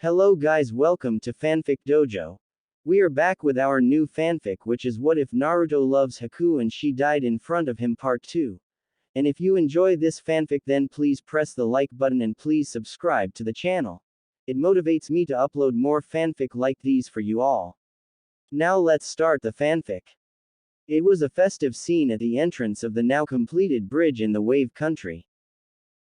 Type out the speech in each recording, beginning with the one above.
Hello guys, welcome to Fanfic Dojo. We are back with our new fanfic, which is What If Naruto Loves Haku and She Died in Front of Him Part 2. And if you enjoy this fanfic, then please press the like button and please subscribe to the channel. It motivates me to upload more fanfic like these for you all. Now let's start the fanfic. It was a festive scene at the entrance of the now completed bridge in the Wave Country.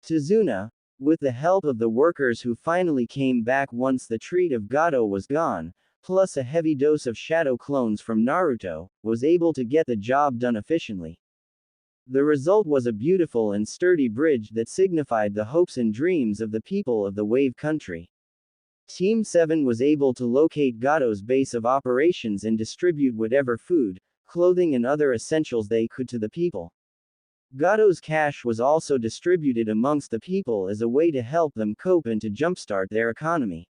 Tazuna, with the help of the workers who finally came back once the treat of Gato was gone, plus a heavy dose of shadow clones from Naruto, was able to get the job done efficiently. The result was a beautiful and sturdy bridge that signified the hopes and dreams of the people of the Wave Country. Team 7 was able to locate Gato's base of operations and distribute whatever food, clothing and other essentials they could to the people. Gato's cash was also distributed amongst the people as a way to help them cope and to jumpstart their economy.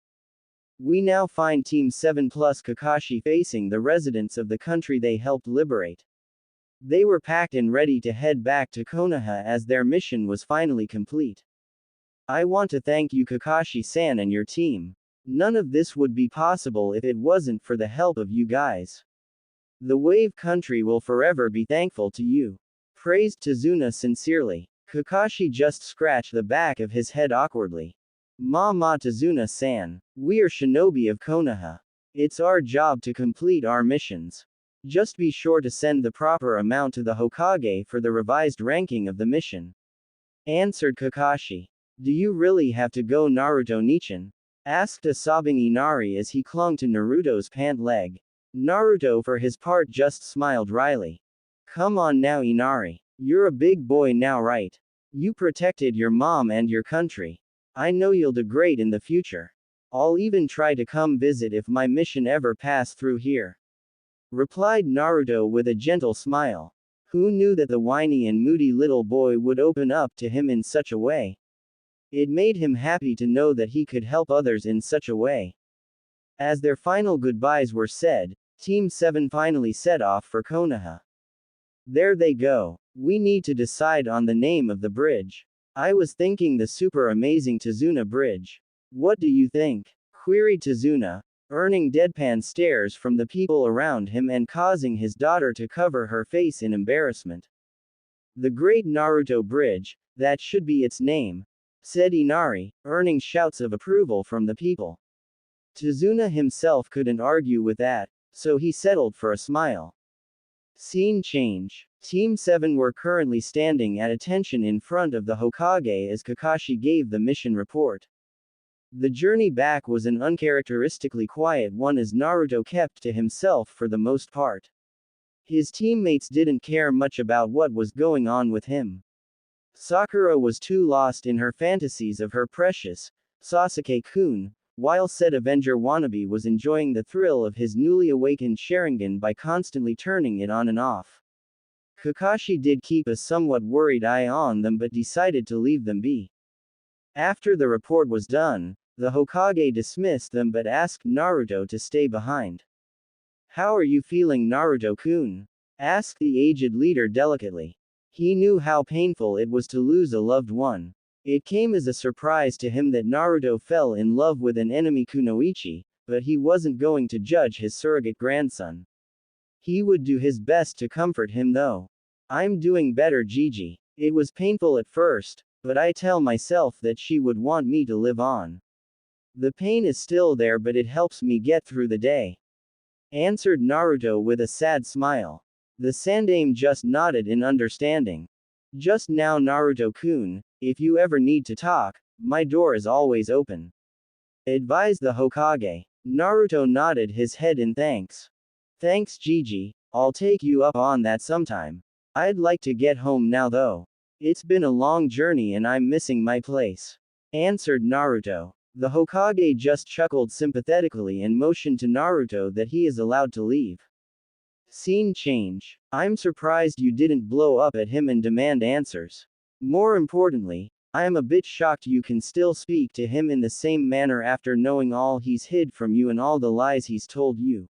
We now find Team 7 plus Kakashi facing the residents of the country they helped liberate. They were packed and ready to head back to Konoha as their mission was finally complete. I want to thank you, Kakashi-san, and your team. None of this would be possible if it wasn't for the help of you guys. The Wave Country will forever be thankful to you. Praised Tazuna sincerely. Kakashi just scratched the back of his head awkwardly. Ma Tazuna-san. We are shinobi of Konoha. It's our job to complete our missions. Just be sure to send the proper amount to the Hokage for the revised ranking of the mission. Answered Kakashi. Do you really have to go, Naruto-nichan? Asked a sobbing Inari as he clung to Naruto's pant leg. Naruto for his part just smiled wryly. Come on now, Inari. You're a big boy now, right? You protected your mom and your country. I know you'll do great in the future. I'll even try to come visit if my mission ever pass through here. Replied Naruto with a gentle smile. Who knew that the whiny and moody little boy would open up to him in such a way? It made him happy to know that he could help others in such a way. As their final goodbyes were said, Team 7 finally set off for Konoha. There they go. We need to decide on the name of the bridge. I was thinking the super amazing Tazuna Bridge. What do you think? Queried Tazuna, earning deadpan stares from the people around him and causing his daughter to cover her face in embarrassment. The Great Naruto Bridge, that should be its name, said Inari, earning shouts of approval from the people. Tazuna himself couldn't argue with that, so he settled for a smile. Scene change. Team 7 were currently standing at attention in front of the Hokage as Kakashi gave the mission report. The journey back was an uncharacteristically quiet one as Naruto kept to himself for the most part. His teammates didn't care much about what was going on with him. Sakura was too lost in her fantasies of her precious Sasuke-kun, while said Avenger wannabe was enjoying the thrill of his newly awakened Sharingan by constantly turning it on and off. Kakashi did keep a somewhat worried eye on them but decided to leave them be. After the report was done, the Hokage dismissed them but asked Naruto to stay behind. How are you feeling, Naruto-kun? Asked the aged leader delicately. He knew how painful it was to lose a loved one. It came as a surprise to him that Naruto fell in love with an enemy kunoichi, but he wasn't going to judge his surrogate grandson. He would do his best to comfort him though. I'm doing better, Gigi. It was painful at first, but I tell myself that she would want me to live on. The pain is still there but it helps me get through the day. Answered Naruto with a sad smile. The Sandaime just nodded in understanding. Just now, Naruto-kun, if you ever need to talk, my door is always open. Advised the Hokage. Naruto nodded his head in thanks. Thanks, Gigi, I'll take you up on that sometime. I'd like to get home now though. It's been a long journey and I'm missing my place. Answered Naruto. The Hokage just chuckled sympathetically and motioned to Naruto that he is allowed to leave. Scene change. I'm surprised you didn't blow up at him and demand answers. More importantly, I am a bit shocked you can still speak to him in the same manner after knowing all he's hid from you and all the lies he's told you.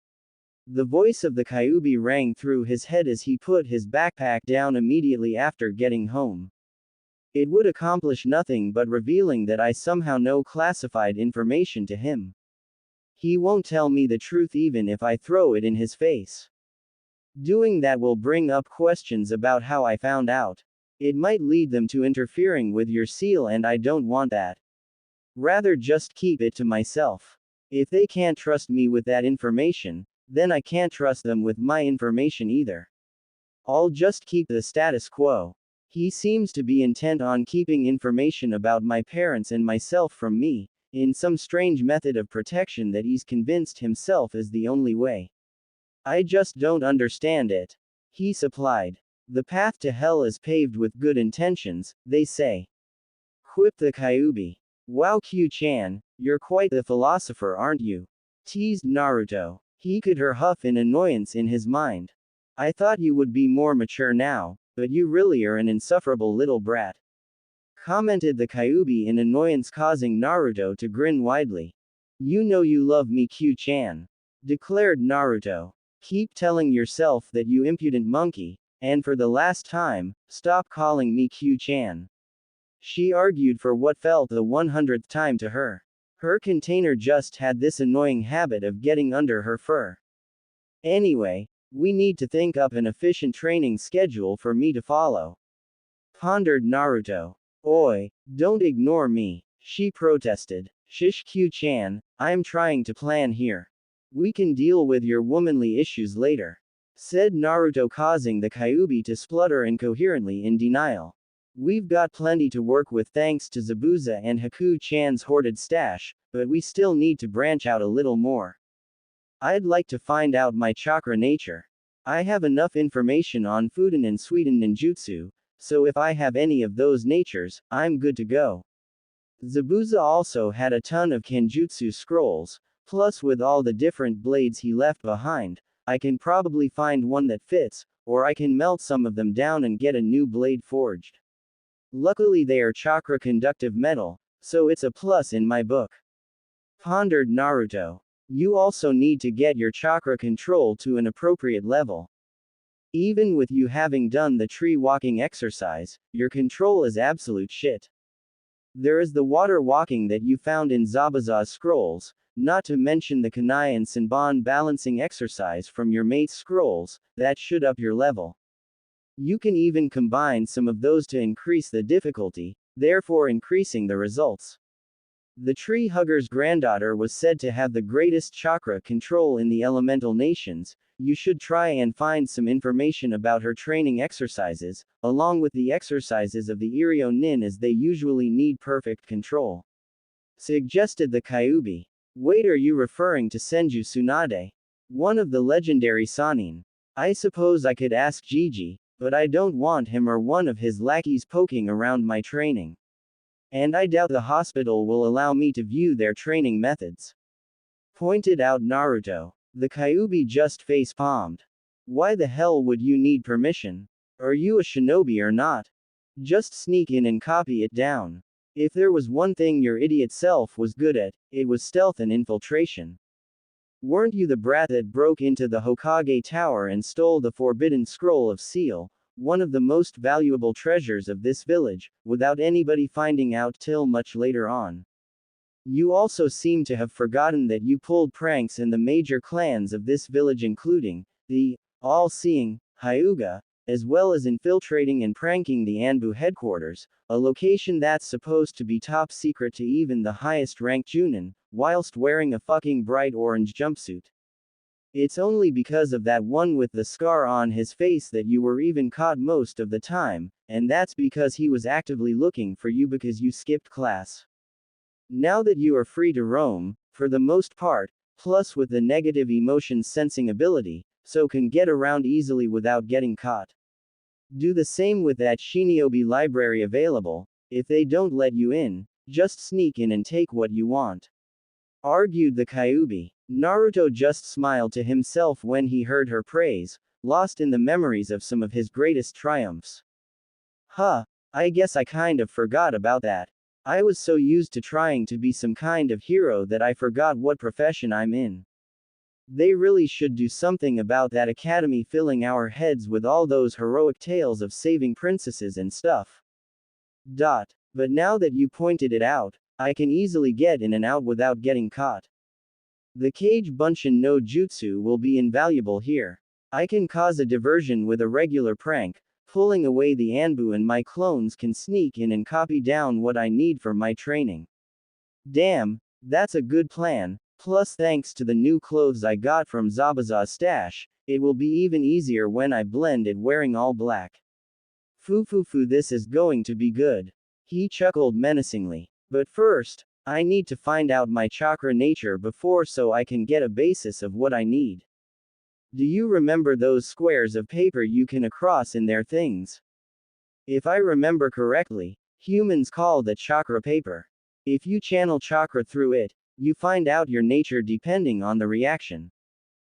The voice of the Kyuubi rang through his head as he put his backpack down immediately after getting home. It would accomplish nothing but revealing that I somehow know classified information to him. He won't tell me the truth even if I throw it in his face. Doing that will bring up questions about how I found out. It might lead them to interfering with your seal, and I don't want that. Rather just keep it to myself. If they can't trust me with that information, then I can't trust them with my information either. I'll just keep the status quo. He seems to be intent on keeping information about my parents and myself from me, in some strange method of protection that he's convinced himself is the only way. I just don't understand it. He supplied. The path to hell is paved with good intentions, they say. Quipped the Kyuubi. Wow, Q-chan, you're quite the philosopher, aren't you? Teased Naruto. He could hear huff in annoyance in his mind. I thought you would be more mature now, but you really are an insufferable little brat. Commented the Kyuubi in annoyance, causing Naruto to grin widely. You know you love me, Q-chan. Declared Naruto. Keep telling yourself that, you impudent monkey, and for the last time, stop calling me Q-chan. She argued for what felt the 100th time to her. Her container just had this annoying habit of getting under her fur. Anyway, we need to think up an efficient training schedule for me to follow. Pondered Naruto. Oi, don't ignore me, she protested. Shish, Q-chan, I'm trying to plan here. We can deal with your womanly issues later, said Naruto, causing the Kyuubi to splutter incoherently in denial. We've got plenty to work with thanks to Zabuza and Haku-chan's hoarded stash, but we still need to branch out a little more. I'd like to find out my chakra nature. I have enough information on Fuden and Suiten ninjutsu, so if I have any of those natures, I'm good to go. Zabuza also had a ton of Kenjutsu scrolls, plus with all the different blades he left behind, I can probably find one that fits, or I can melt some of them down and get a new blade forged. Luckily they are chakra conductive metal, so it's a plus in my book. Pondered Naruto. You also need to get your chakra control to an appropriate level. Even with you having done the tree walking exercise, your control is absolute shit. There is the water walking that you found in Zabuza's scrolls, not to mention the Kanai and Senbon balancing exercise from your mate's scrolls, that should up your level. You can even combine some of those to increase the difficulty, therefore increasing the results. The tree hugger's granddaughter was said to have the greatest chakra control in the elemental nations. You should try and find some information about her training exercises, along with the exercises of the Iryo Nin, as they usually need perfect control. Suggested the Kyuubi. Wait, are you referring to Senju Tsunade? One of the legendary Sannin? I suppose I could ask Gigi, but I don't want him or one of his lackeys poking around my training. And I doubt the hospital will allow me to view their training methods. Pointed out Naruto. The Kyuubi just face-palmed. Why the hell would you need permission? Are you a shinobi or not? Just sneak in and copy it down. If there was one thing your idiot self was good at, it was stealth and infiltration. Weren't you the brat that broke into the Hokage Tower and stole the Forbidden Scroll of Seal, one of the most valuable treasures of this village, without anybody finding out till much later on? You also seem to have forgotten that you pulled pranks in the major clans of this village, including the all-seeing Hyuga, as well as infiltrating and pranking the Anbu headquarters, a location that's supposed to be top secret to even the highest ranked Junin, whilst wearing a fucking bright orange jumpsuit. It's only because of that one with the scar on his face that you were even caught most of the time, and that's because he was actively looking for you because you skipped class. Now that you are free to roam, for the most part, plus with the negative emotions sensing ability, so can get around easily without getting caught. Do the same with that Shiniobi library available. If they don't let you in, just sneak in and take what you want. Argued the Kyuubi. Naruto just smiled to himself when he heard her praise, lost in the memories of some of his greatest triumphs. I guess I kind of forgot about that. I was so used to trying to be some kind of hero that I forgot what profession I'm in. They really should do something about that academy filling our heads with all those heroic tales of saving princesses and stuff. But now that you pointed it out, I can easily get in and out without getting caught. The Kage Bunshin no Jutsu will be invaluable here. I can cause a diversion with a regular prank, pulling away the Anbu, and my clones can sneak in and copy down what I need for my training. Damn, that's a good plan. Plus, thanks to the new clothes I got from Zabuza's stash, it will be even easier when I blend it wearing all black. Foo, this is going to be good. He chuckled menacingly. But first, I need to find out my chakra nature before so I can get a basis of what I need. Do you remember those squares of paper you can cross in their things? If I remember correctly, humans call that chakra paper. If you channel chakra through it, you find out your nature depending on the reaction.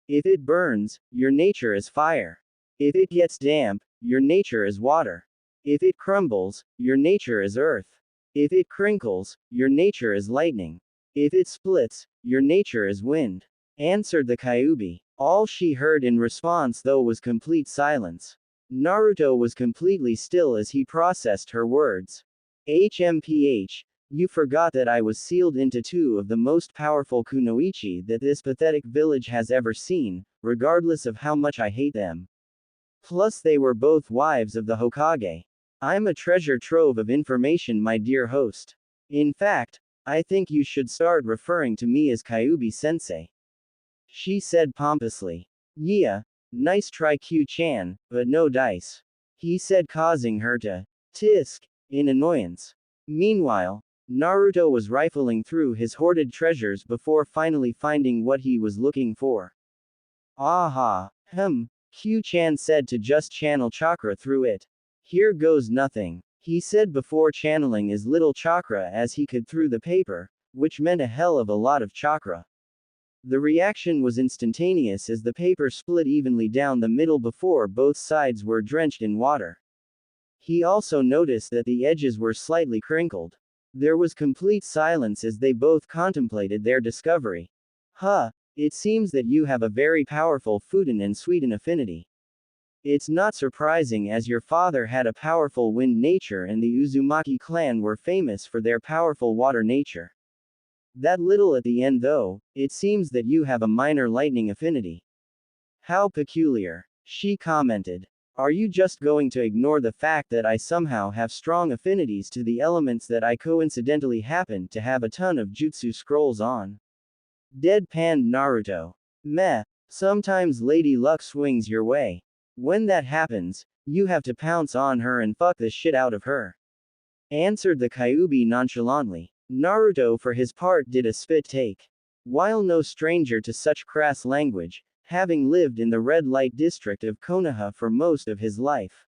If it burns, your nature is fire. If it gets damp, your nature is water. If it crumbles, your nature is earth. If it crinkles, your nature is lightning. If it splits, your nature is wind. Answered the Kyuubi. All she heard in response though was complete silence. Naruto was completely still as he processed her words. HMPH, you forgot that I was sealed into two of the most powerful kunoichi that this pathetic village has ever seen, regardless of how much I hate them. Plus they were both wives of the Hokage. I'm a treasure trove of information, my dear host. In fact, I think you should start referring to me as Kyuubi-sensei. She said pompously. Yeah, nice try Q-chan, but no dice. He said, causing her to tisk in annoyance. Meanwhile, Naruto was rifling through his hoarded treasures before finally finding what he was looking for. Aha, Q-chan said to just channel chakra through it. Here goes nothing. He said before channeling as little chakra as he could through the paper, which meant a hell of a lot of chakra. The reaction was instantaneous as the paper split evenly down the middle before both sides were drenched in water. He also noticed that the edges were slightly crinkled. There was complete silence as they both contemplated their discovery. It seems that you have a very powerful Futen and Suiten affinity. It's not surprising as your father had a powerful wind nature and the Uzumaki clan were famous for their powerful water nature. That little at the end though, it seems that you have a minor lightning affinity. How peculiar. She commented. Are you just going to ignore the fact that I somehow have strong affinities to the elements that I coincidentally happen to have a ton of jutsu scrolls on? Deadpanned Naruto. Meh, sometimes Lady Luck swings your way. When that happens, you have to pounce on her and fuck the shit out of her. Answered the Kyuubi nonchalantly. Naruto for his part did a spit take. While no stranger to such crass language, having lived in the red light district of Konoha for most of his life.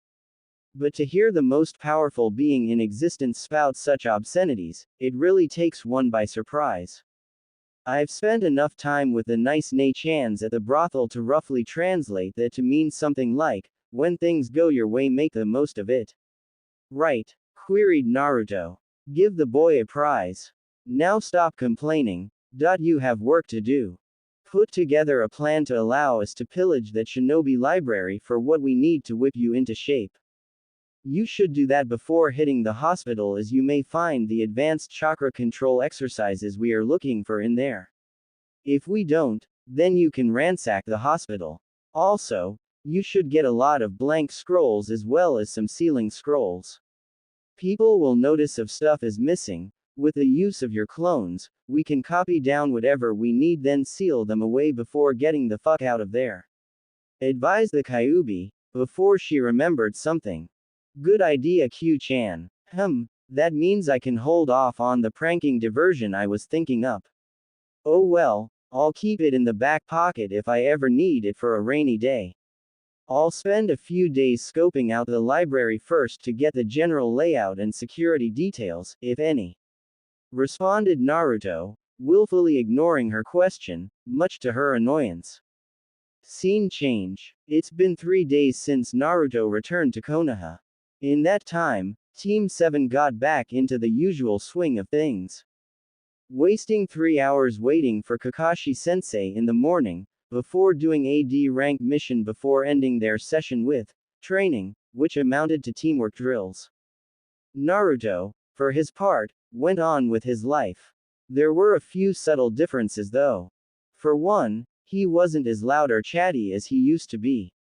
But to hear the most powerful being in existence spout such obscenities, it really takes one by surprise. I've spent enough time with the nice Nei-chans at the brothel to roughly translate that to mean something like, when things go your way make the most of it. Right? Queried Naruto. Give the boy a prize. Now stop complaining. You have work to do. Put together a plan to allow us to pillage that shinobi library for what we need to whip you into shape. You should do that before hitting the hospital as you may find the advanced chakra control exercises we are looking for in there. If we don't, then you can ransack the hospital. Also, you should get a lot of blank scrolls as well as some sealing scrolls. People will notice if stuff is missing. With the use of your clones, we can copy down whatever we need then seal them away before getting the fuck out of there. Advised the Kyuubi, before she remembered something. Good idea Q-chan. That means I can hold off on the pranking diversion I was thinking up. Oh well, I'll keep it in the back pocket if I ever need it for a rainy day. I'll spend a few days scoping out the library first to get the general layout and security details, if any. Responded Naruto, willfully ignoring her question, much to her annoyance. Scene change. It's been 3 days since Naruto returned to Konoha. In that time, Team 7 got back into the usual swing of things. Wasting 3 hours waiting for Kakashi-sensei in the morning, before doing a D-rank mission before ending their session with training, which amounted to teamwork drills. Naruto, for his part, went on with his life. There were a few subtle differences though. For one, he wasn't as loud or chatty as he used to be.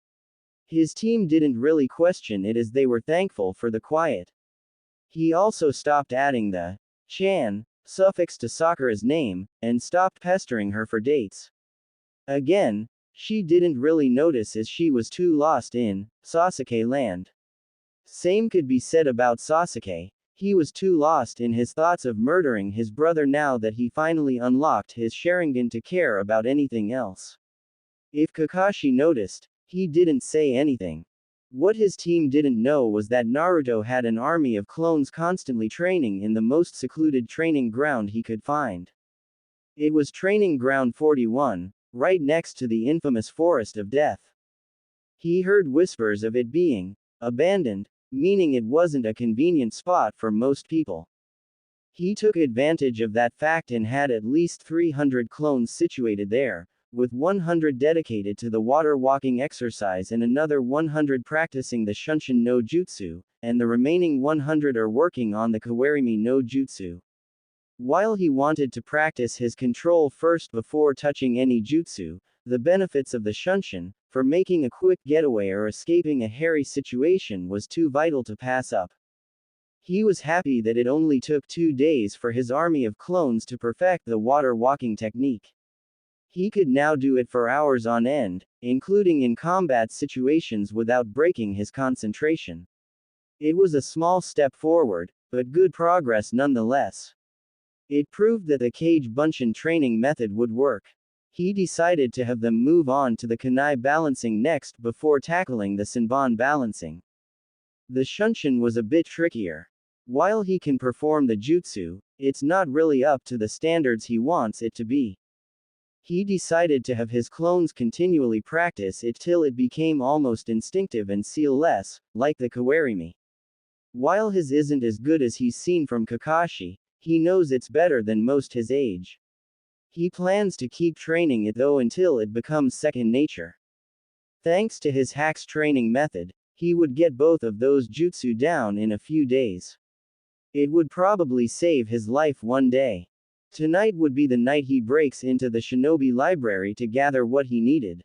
His team didn't really question it as they were thankful for the quiet. He also stopped adding the chan suffix to Sakura's name, and stopped pestering her for dates. Again, she didn't really notice as she was too lost in Sasuke land. Same could be said about Sasuke. He was too lost in his thoughts of murdering his brother now that he finally unlocked his Sharingan to care about anything else. If Kakashi noticed, he didn't say anything. What his team didn't know was that Naruto had an army of clones constantly training in the most secluded training ground he could find. It was Training Ground 41, right next to the infamous Forest of Death. He heard whispers of it being abandoned, meaning it wasn't a convenient spot for most people. He took advantage of that fact and had at least 300 clones situated there, with 100 dedicated to the water walking exercise and another 100 practicing the Shunshin no Jutsu, and the remaining 100 are working on the Kawarimi no Jutsu. While he wanted to practice his control first before touching any jutsu, the benefits of the Shunshin, for making a quick getaway or escaping a hairy situation was too vital to pass up. He was happy that it only took 2 days for his army of clones to perfect the water walking technique. He could now do it for hours on end, including in combat situations without breaking his concentration. It was a small step forward, but good progress nonetheless. It proved that the Kage Bunshin training method would work. He decided to have them move on to the kunai balancing next before tackling the Senbon balancing. The Shunshin was a bit trickier. While he can perform the jutsu, it's not really up to the standards he wants it to be. He decided to have his clones continually practice it till it became almost instinctive and seal-less, like the Kawarimi. While his isn't as good as he's seen from Kakashi, he knows it's better than most his age. He plans to keep training it though until it becomes second nature. Thanks to his hacks training method, he would get both of those jutsu down in a few days. It would probably save his life one day. Tonight would be the night he breaks into the shinobi library to gather what he needed.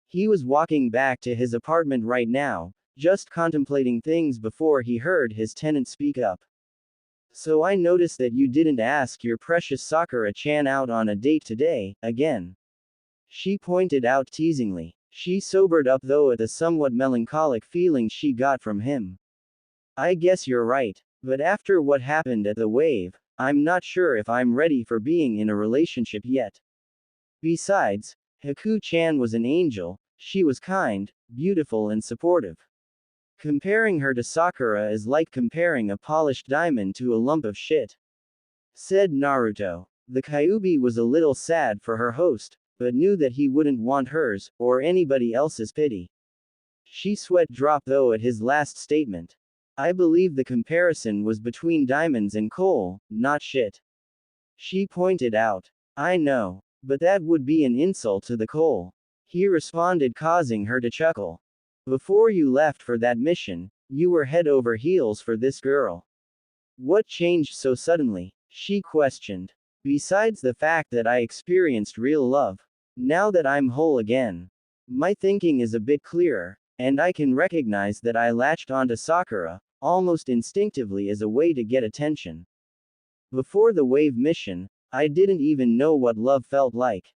He was walking back to his apartment right now, just contemplating things before he heard his tenant speak up. So I noticed that you didn't ask your precious Sakura-chan out on a date today, again. She pointed out teasingly. She sobered up though at the somewhat melancholic feeling she got from him. I guess you're right, but after what happened at the wave, I'm not sure if I'm ready for being in a relationship yet. Besides, Haku-chan was an angel, she was kind, beautiful and supportive. Comparing her to Sakura is like comparing a polished diamond to a lump of shit. Said Naruto. The Kyuubi was a little sad for her host, but knew that he wouldn't want hers, or anybody else's pity. She sweat dropped though at his last statement. I believe the comparison was between diamonds and coal, not shit. She pointed out. I know, but that would be an insult to the coal. He responded, causing her to chuckle. Before you left for that mission, you were head over heels for this girl. What changed so suddenly? She questioned. Besides the fact that I experienced real love. Now that I'm whole again, my thinking is a bit clearer, and I can recognize that I latched onto Sakura, almost instinctively as a way to get attention. Before the wave mission, I didn't even know what love felt like.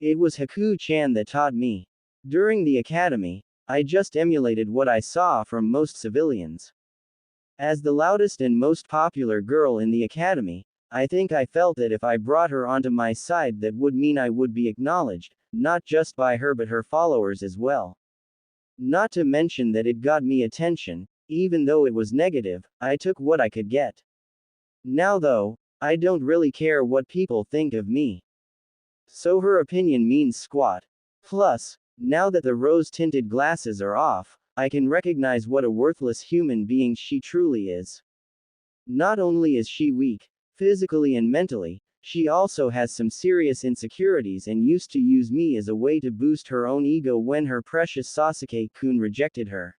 It was Haku-chan that taught me. During the academy, I just emulated what I saw from most civilians. As the loudest and most popular girl in the academy, I think I felt that if I brought her onto my side that would mean I would be acknowledged, not just by her but her followers as well. Not to mention that it got me attention, even though it was negative, I took what I could get. Now though, I don't really care what people think of me. So her opinion means squat. Plus, now that the rose-tinted glasses are off, I can recognize what a worthless human being she truly is. Not only is she weak, physically and mentally, she also has some serious insecurities and used to use me as a way to boost her own ego when her precious Sasuke-kun rejected her.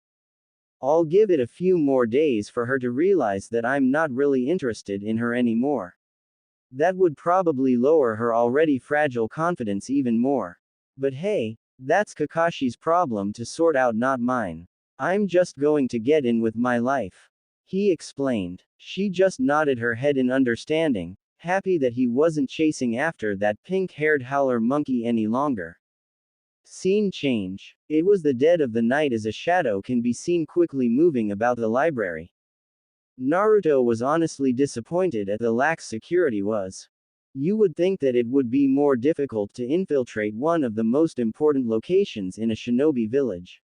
I'll give it a few more days for her to realize that I'm not really interested in her anymore. That would probably lower her already fragile confidence even more. But hey, that's Kakashi's problem to sort out, not mine. I'm just going to get in with my life. He explained. She just nodded her head in understanding, happy that he wasn't chasing after that pink-haired howler monkey any longer. Scene change. It was the dead of the night as a shadow can be seen quickly moving about the library. Naruto was honestly disappointed at the lax security was. You would think that it would be more difficult to infiltrate one of the most important locations in a shinobi village.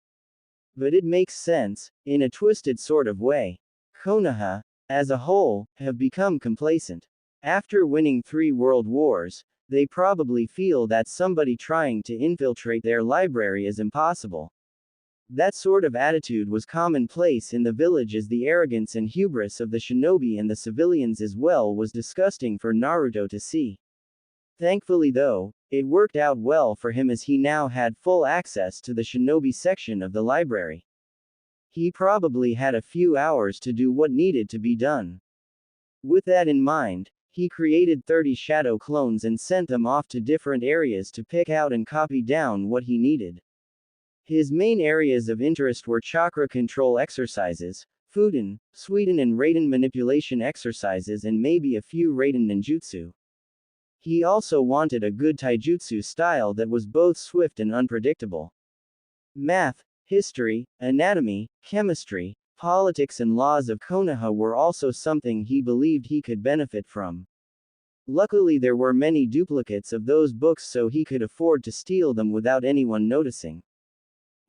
But it makes sense, in a twisted sort of way. Konoha, as a whole, have become complacent. After winning 3 world wars, they probably feel that somebody trying to infiltrate their library is impossible. That sort of attitude was commonplace in the village, as the arrogance and hubris of the shinobi and the civilians as well was disgusting for Naruto to see. Thankfully though, it worked out well for him as he now had full access to the shinobi section of the library. He probably had a few hours to do what needed to be done. With that in mind, he created 30 shadow clones and sent them off to different areas to pick out and copy down what he needed. His main areas of interest were chakra control exercises, Fuden, Suiden and Raiden manipulation exercises, and maybe a few Raiden ninjutsu. He also wanted a good taijutsu style that was both swift and unpredictable. Math, history, anatomy, chemistry, politics and laws of Konoha were also something he believed he could benefit from. Luckily there were many duplicates of those books, so he could afford to steal them without anyone noticing.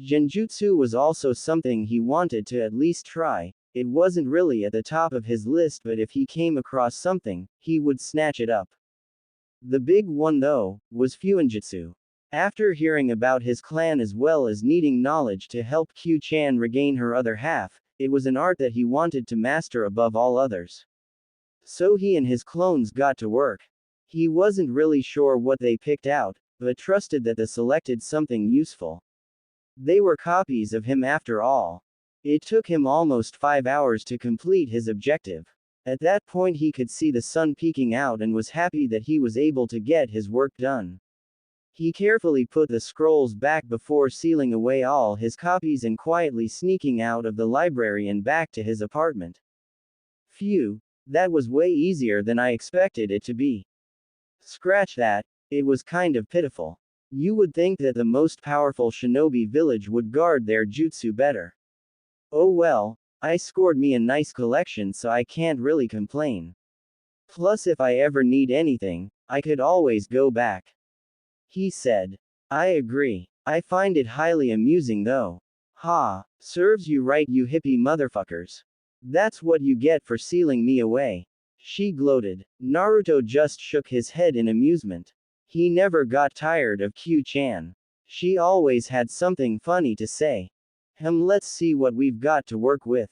Genjutsu was also something he wanted to at least try. It wasn't really at the top of his list, but if he came across something, he would snatch it up. The big one though, was Fuinjutsu. After hearing about his clan as well as needing knowledge to help Q-chan regain her other half, it was an art that he wanted to master above all others. So he and his clones got to work. He wasn't really sure what they picked out, but trusted that they selected something useful. They were copies of him after all. It took him almost 5 hours to complete his objective. At that point he could see the sun peeking out and was happy that he was able to get his work done. He carefully put the scrolls back before sealing away all his copies and quietly sneaking out of the library and back to his apartment. Phew, that was way easier than I expected it to be. Scratch that, it was kind of pitiful. You would think that the most powerful shinobi village would guard their jutsu better. Oh well, I scored me a nice collection, so I can't really complain. Plus if I ever need anything, I could always go back. He said. I agree. I find it highly amusing though. Ha, serves you right, you hippie motherfuckers. That's what you get for sealing me away. She gloated. Naruto just shook his head in amusement. He never got tired of Q-chan. She always had something funny to say. Let's see what we've got to work with.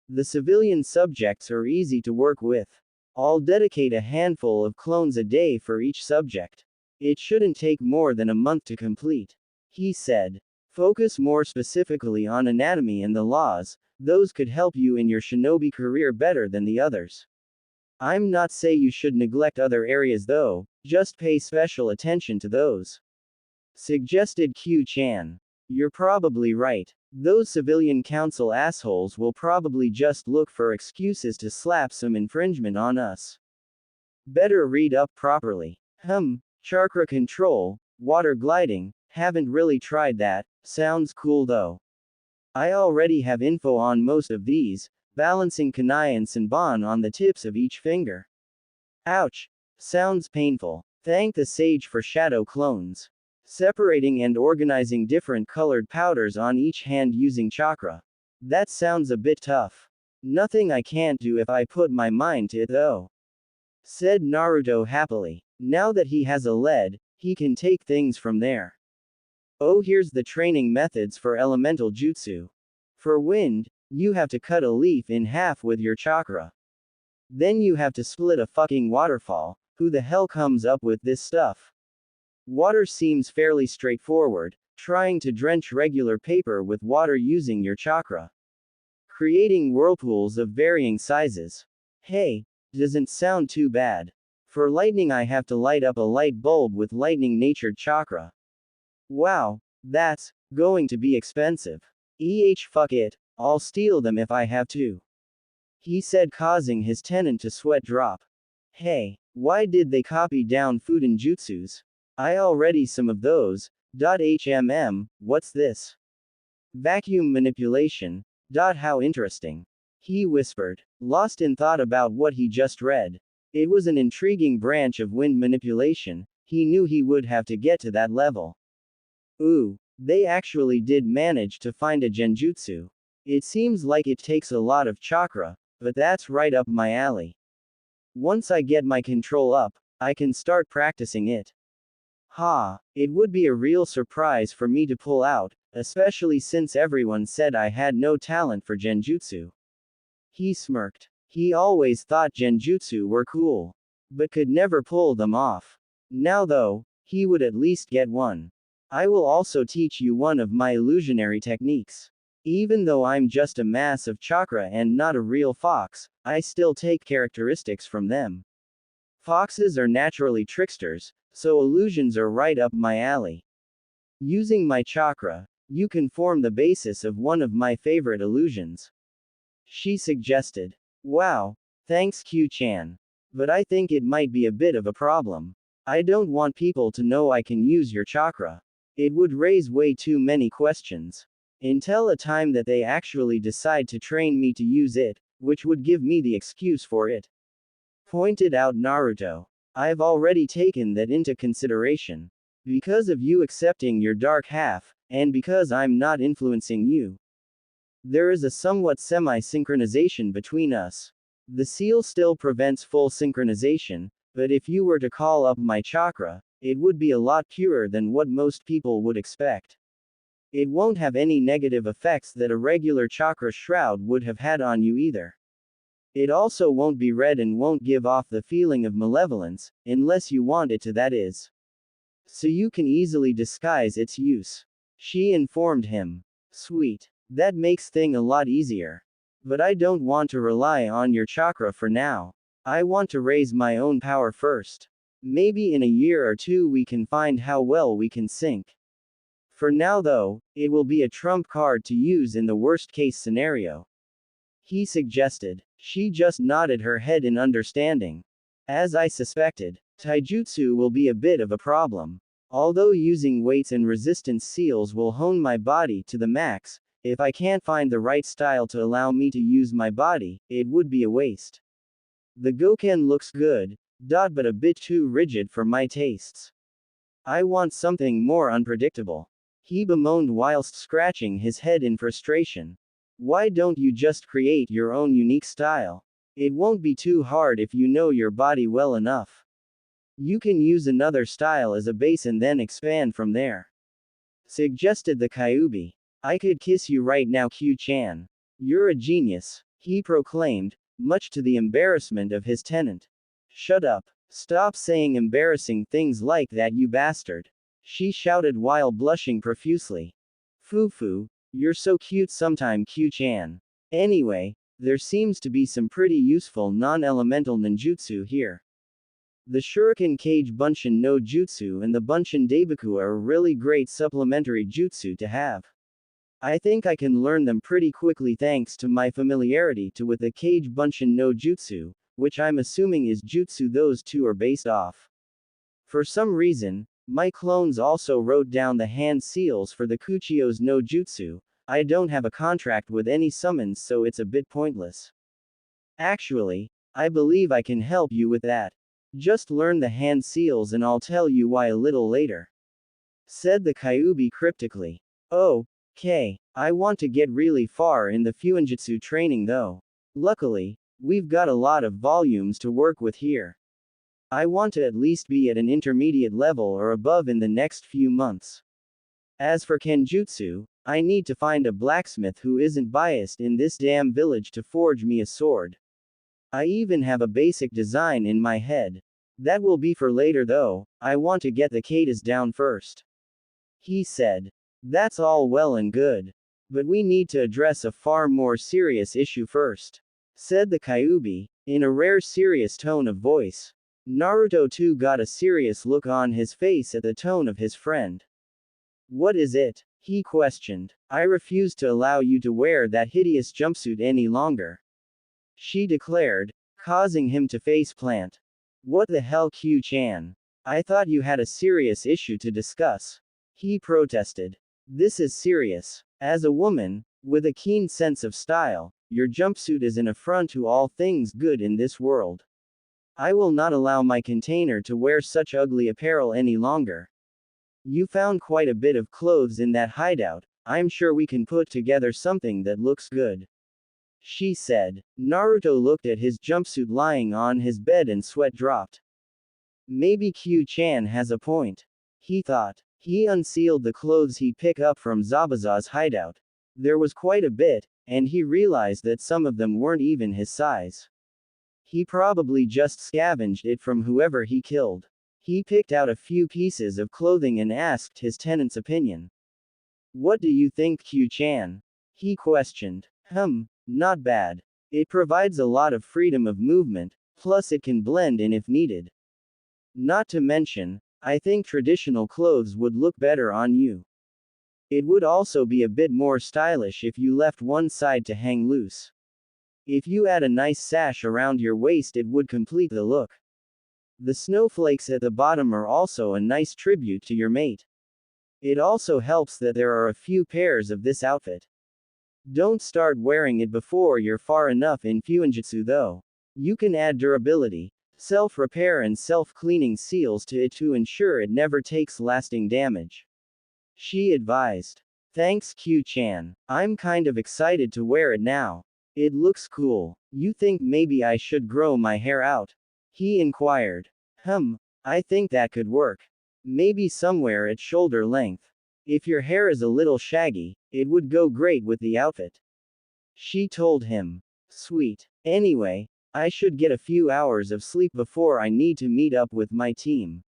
The civilian subjects are easy to work with. I'll dedicate a handful of clones a day for each subject. It shouldn't take more than a month to complete. He said. Focus more specifically on anatomy and the laws, those could help you in your shinobi career better than the others. I'm not say you should neglect other areas though, just pay special attention to those. Suggested Q-chan. You're probably right. Those civilian council assholes will probably just look for excuses to slap some infringement on us. Better read up properly. Chakra control, water gliding, haven't really tried that, sounds cool though. I already have info on most of these, balancing kunai and senbon on the tips of each finger. Ouch. Sounds painful. Thank the sage for shadow clones. Separating and organizing different colored powders on each hand using chakra. That sounds a bit tough. Nothing I can't do if I put my mind to it though. Said Naruto happily. Now that he has a lead, he can take things from there. Oh, here's the training methods for elemental jutsu. For wind, you have to cut a leaf in half with your chakra. Then you have to split a fucking waterfall. Who the hell comes up with this stuff? Water seems fairly straightforward, trying to drench regular paper with water using your chakra. creating whirlpools of varying sizes. Hey, doesn't sound too bad. For lightning, I have to light up a light bulb with lightning natured chakra. Wow, that's going to be expensive. Fuck it, I'll steal them if I have to. He said, causing his tenant to sweat drop. Hey, why did they copy down Fuden jutsus? I already some of those. What's this? Vacuum manipulation. How interesting. He whispered, lost in thought about what he just read. It was an intriguing branch of wind manipulation. He knew he would have to get to that level. Ooh, they actually did manage to find a genjutsu. It seems like it takes a lot of chakra, but that's right up my alley. Once I get my control up, I can start practicing it. It would be a real surprise for me to pull out, especially since everyone said I had no talent for genjutsu. He smirked. He always thought genjutsu were cool, but could never pull them off. Now though, he would at least get one. I will also teach you one of my illusionary techniques. Even though I'm just a mass of chakra and not a real fox, I still take characteristics from them. Foxes are naturally tricksters, so illusions are right up my alley. Using my chakra, you can form the basis of one of my favorite illusions. She suggested. Wow, thanks Q-chan. But I think it might be a bit of a problem. I don't want people to know I can use your chakra. It would raise way too many questions. Until a time that they actually decide to train me to use it, which would give me the excuse for it. Pointed out Naruto. I've already taken that into consideration. Because of you accepting your dark half, and because I'm not influencing you. There is a somewhat semi-synchronization between us. The seal still prevents full synchronization, but if you were to call up my chakra, it would be a lot purer than what most people would expect. It won't have any negative effects that a regular chakra shroud would have had on you either. It also won't be red and won't give off the feeling of malevolence, unless you want it to, that is. So you can easily disguise its use. She informed him. Sweet. That makes things a lot easier. But I don't want to rely on your chakra for now. I want to raise my own power first. Maybe in a year or two we can find how well we can sync. For now though, it will be a trump card to use in the worst case scenario. He suggested. She just nodded her head in understanding. As I suspected, taijutsu will be a bit of a problem. Although using weights and resistance seals will hone my body to the max, if I can't find the right style to allow me to use my body, it would be a waste. The Goken looks good, but a bit too rigid for my tastes. I want something more unpredictable. He bemoaned whilst scratching his head in frustration. Why don't you just create your own unique style? It won't be too hard if you know your body well enough. You can use another style as a base and then expand from there. Suggested the Kyuubi. I could kiss you right now, Q-chan. You're a genius, he proclaimed, much to the embarrassment of his tenant. Shut up. Stop saying embarrassing things like that, you bastard. She shouted while blushing profusely. Foo-foo, you're so cute sometime, Q-chan. Anyway, there seems to be some pretty useful non-elemental ninjutsu here. The Shuriken Cage Bunshin no Jutsu and the Bunshin Daibaku are really great supplementary jutsu to have. I think I can learn them pretty quickly thanks to my familiarity with the Cage Bunshin no Jutsu, which I'm assuming is jutsu those two are based off. For some reason, my clones also wrote down the hand seals for the Kuchio's no Jutsu. I don't have a contract with any summons, so it's a bit pointless. Actually, I believe I can help you with that. Just learn the hand seals and I'll tell you why a little later. Said the Kyuubi cryptically. Oh, okay. I want to get really far in the Fuinjutsu training though. Luckily, we've got a lot of volumes to work with here. I want to at least be at an intermediate level or above in the next few months. As for Kenjutsu, I need to find a blacksmith who isn't biased in this damn village to forge me a sword. I even have a basic design in my head. That will be for later though, I want to get the katas down first. He said. That's all well and good. But we need to address a far more serious issue first, said the Kyuubi, in a rare serious tone of voice. Naruto too got a serious look on his face at the tone of his friend. What is it? He questioned. I refuse to allow you to wear that hideous jumpsuit any longer, she declared, causing him to face plant. What the hell, Q-chan? I thought you had a serious issue to discuss. He protested. This is serious. As a woman, with a keen sense of style, your jumpsuit is an affront to all things good in this world. I will not allow my container to wear such ugly apparel any longer. You found quite a bit of clothes in that hideout, I'm sure we can put together something that looks good, she said. Naruto looked at his jumpsuit lying on his bed and sweat dropped. Maybe Q-chan has a point, he thought. He unsealed the clothes he picked up from Zabuza's hideout. There was quite a bit, and he realized that some of them weren't even his size. He probably just scavenged it from whoever he killed. He picked out a few pieces of clothing and asked his tenant's opinion. What do you think, Q-chan? He questioned. Not bad. It provides a lot of freedom of movement, plus it can blend in if needed. Not to mention, I think traditional clothes would look better on you. It would also be a bit more stylish if you left one side to hang loose. If you add a nice sash around your waist, it would complete the look. The snowflakes at the bottom are also a nice tribute to your mate. It also helps that there are a few pairs of this outfit. Don't start wearing it before you're far enough in Fuinjutsu though. You can add durability, self-repair and self-cleaning seals to it to ensure it never takes lasting damage, she advised. Thanks, Q-chan. I'm kind of excited to wear it now. It looks cool. You think maybe I should grow my hair out? He inquired. I think that could work. Maybe somewhere at shoulder length. If your hair is a little shaggy, it would go great with the outfit, she told him. Sweet. Anyway, I should get a few hours of sleep before I need to meet up with my team.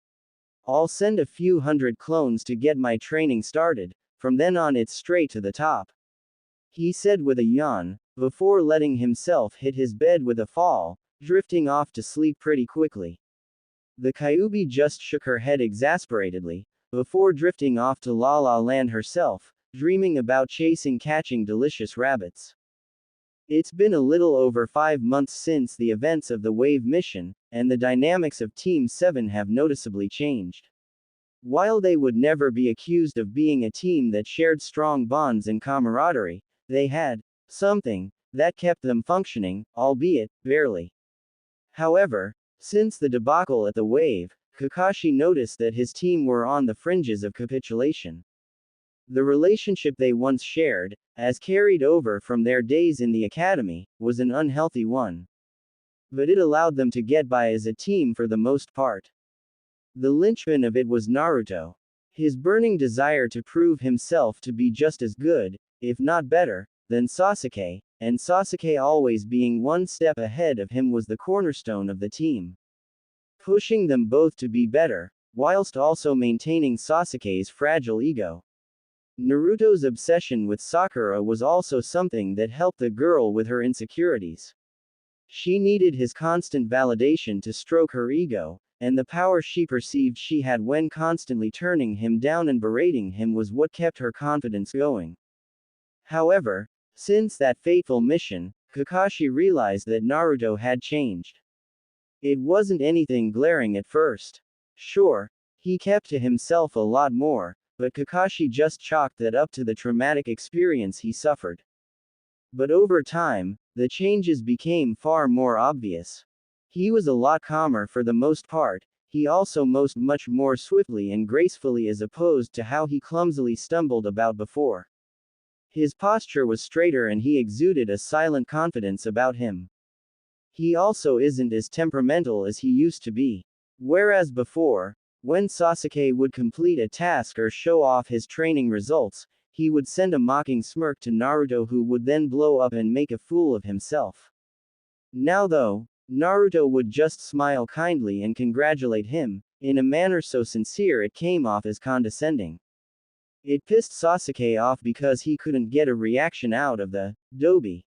I'll send a few hundred clones to get my training started, from then on it's straight to the top, he said with a yawn, before letting himself hit his bed with a fall, drifting off to sleep pretty quickly. The Kyuubi just shook her head exasperatedly, before drifting off to La La Land herself, dreaming about catching delicious rabbits. It's been a little over 5 months since the events of the Wave mission, and the dynamics of Team 7 have noticeably changed. While they would never be accused of being a team that shared strong bonds and camaraderie, they had something that kept them functioning, albeit barely. However, since the debacle at the Wave, Kakashi noticed that his team were on the fringes of capitulation. The relationship they once shared, as carried over from their days in the academy, was an unhealthy one. But it allowed them to get by as a team for the most part. The linchpin of it was Naruto. His burning desire to prove himself to be just as good, if not better, than Sasuke, and Sasuke always being one step ahead of him was the cornerstone of the team, pushing them both to be better, whilst also maintaining Sasuke's fragile ego. Naruto's obsession with Sakura was also something that helped the girl with her insecurities. She needed his constant validation to stroke her ego, and the power she perceived she had when constantly turning him down and berating him was what kept her confidence going. However, since that fateful mission, Kakashi realized that Naruto had changed. It wasn't anything glaring at first. Sure, he kept to himself a lot more, but Kakashi just chalked that up to the traumatic experience he suffered. But over time, the changes became far more obvious. He was a lot calmer for the most part, he also moved much more swiftly and gracefully as opposed to how he clumsily stumbled about before. His posture was straighter and he exuded a silent confidence about him. He also isn't as temperamental as he used to be. Whereas before, when Sasuke would complete a task or show off his training results, he would send a mocking smirk to Naruto who would then blow up and make a fool of himself. Now though, Naruto would just smile kindly and congratulate him, in a manner so sincere it came off as condescending. It pissed Sasuke off because he couldn't get a reaction out of the Dobi.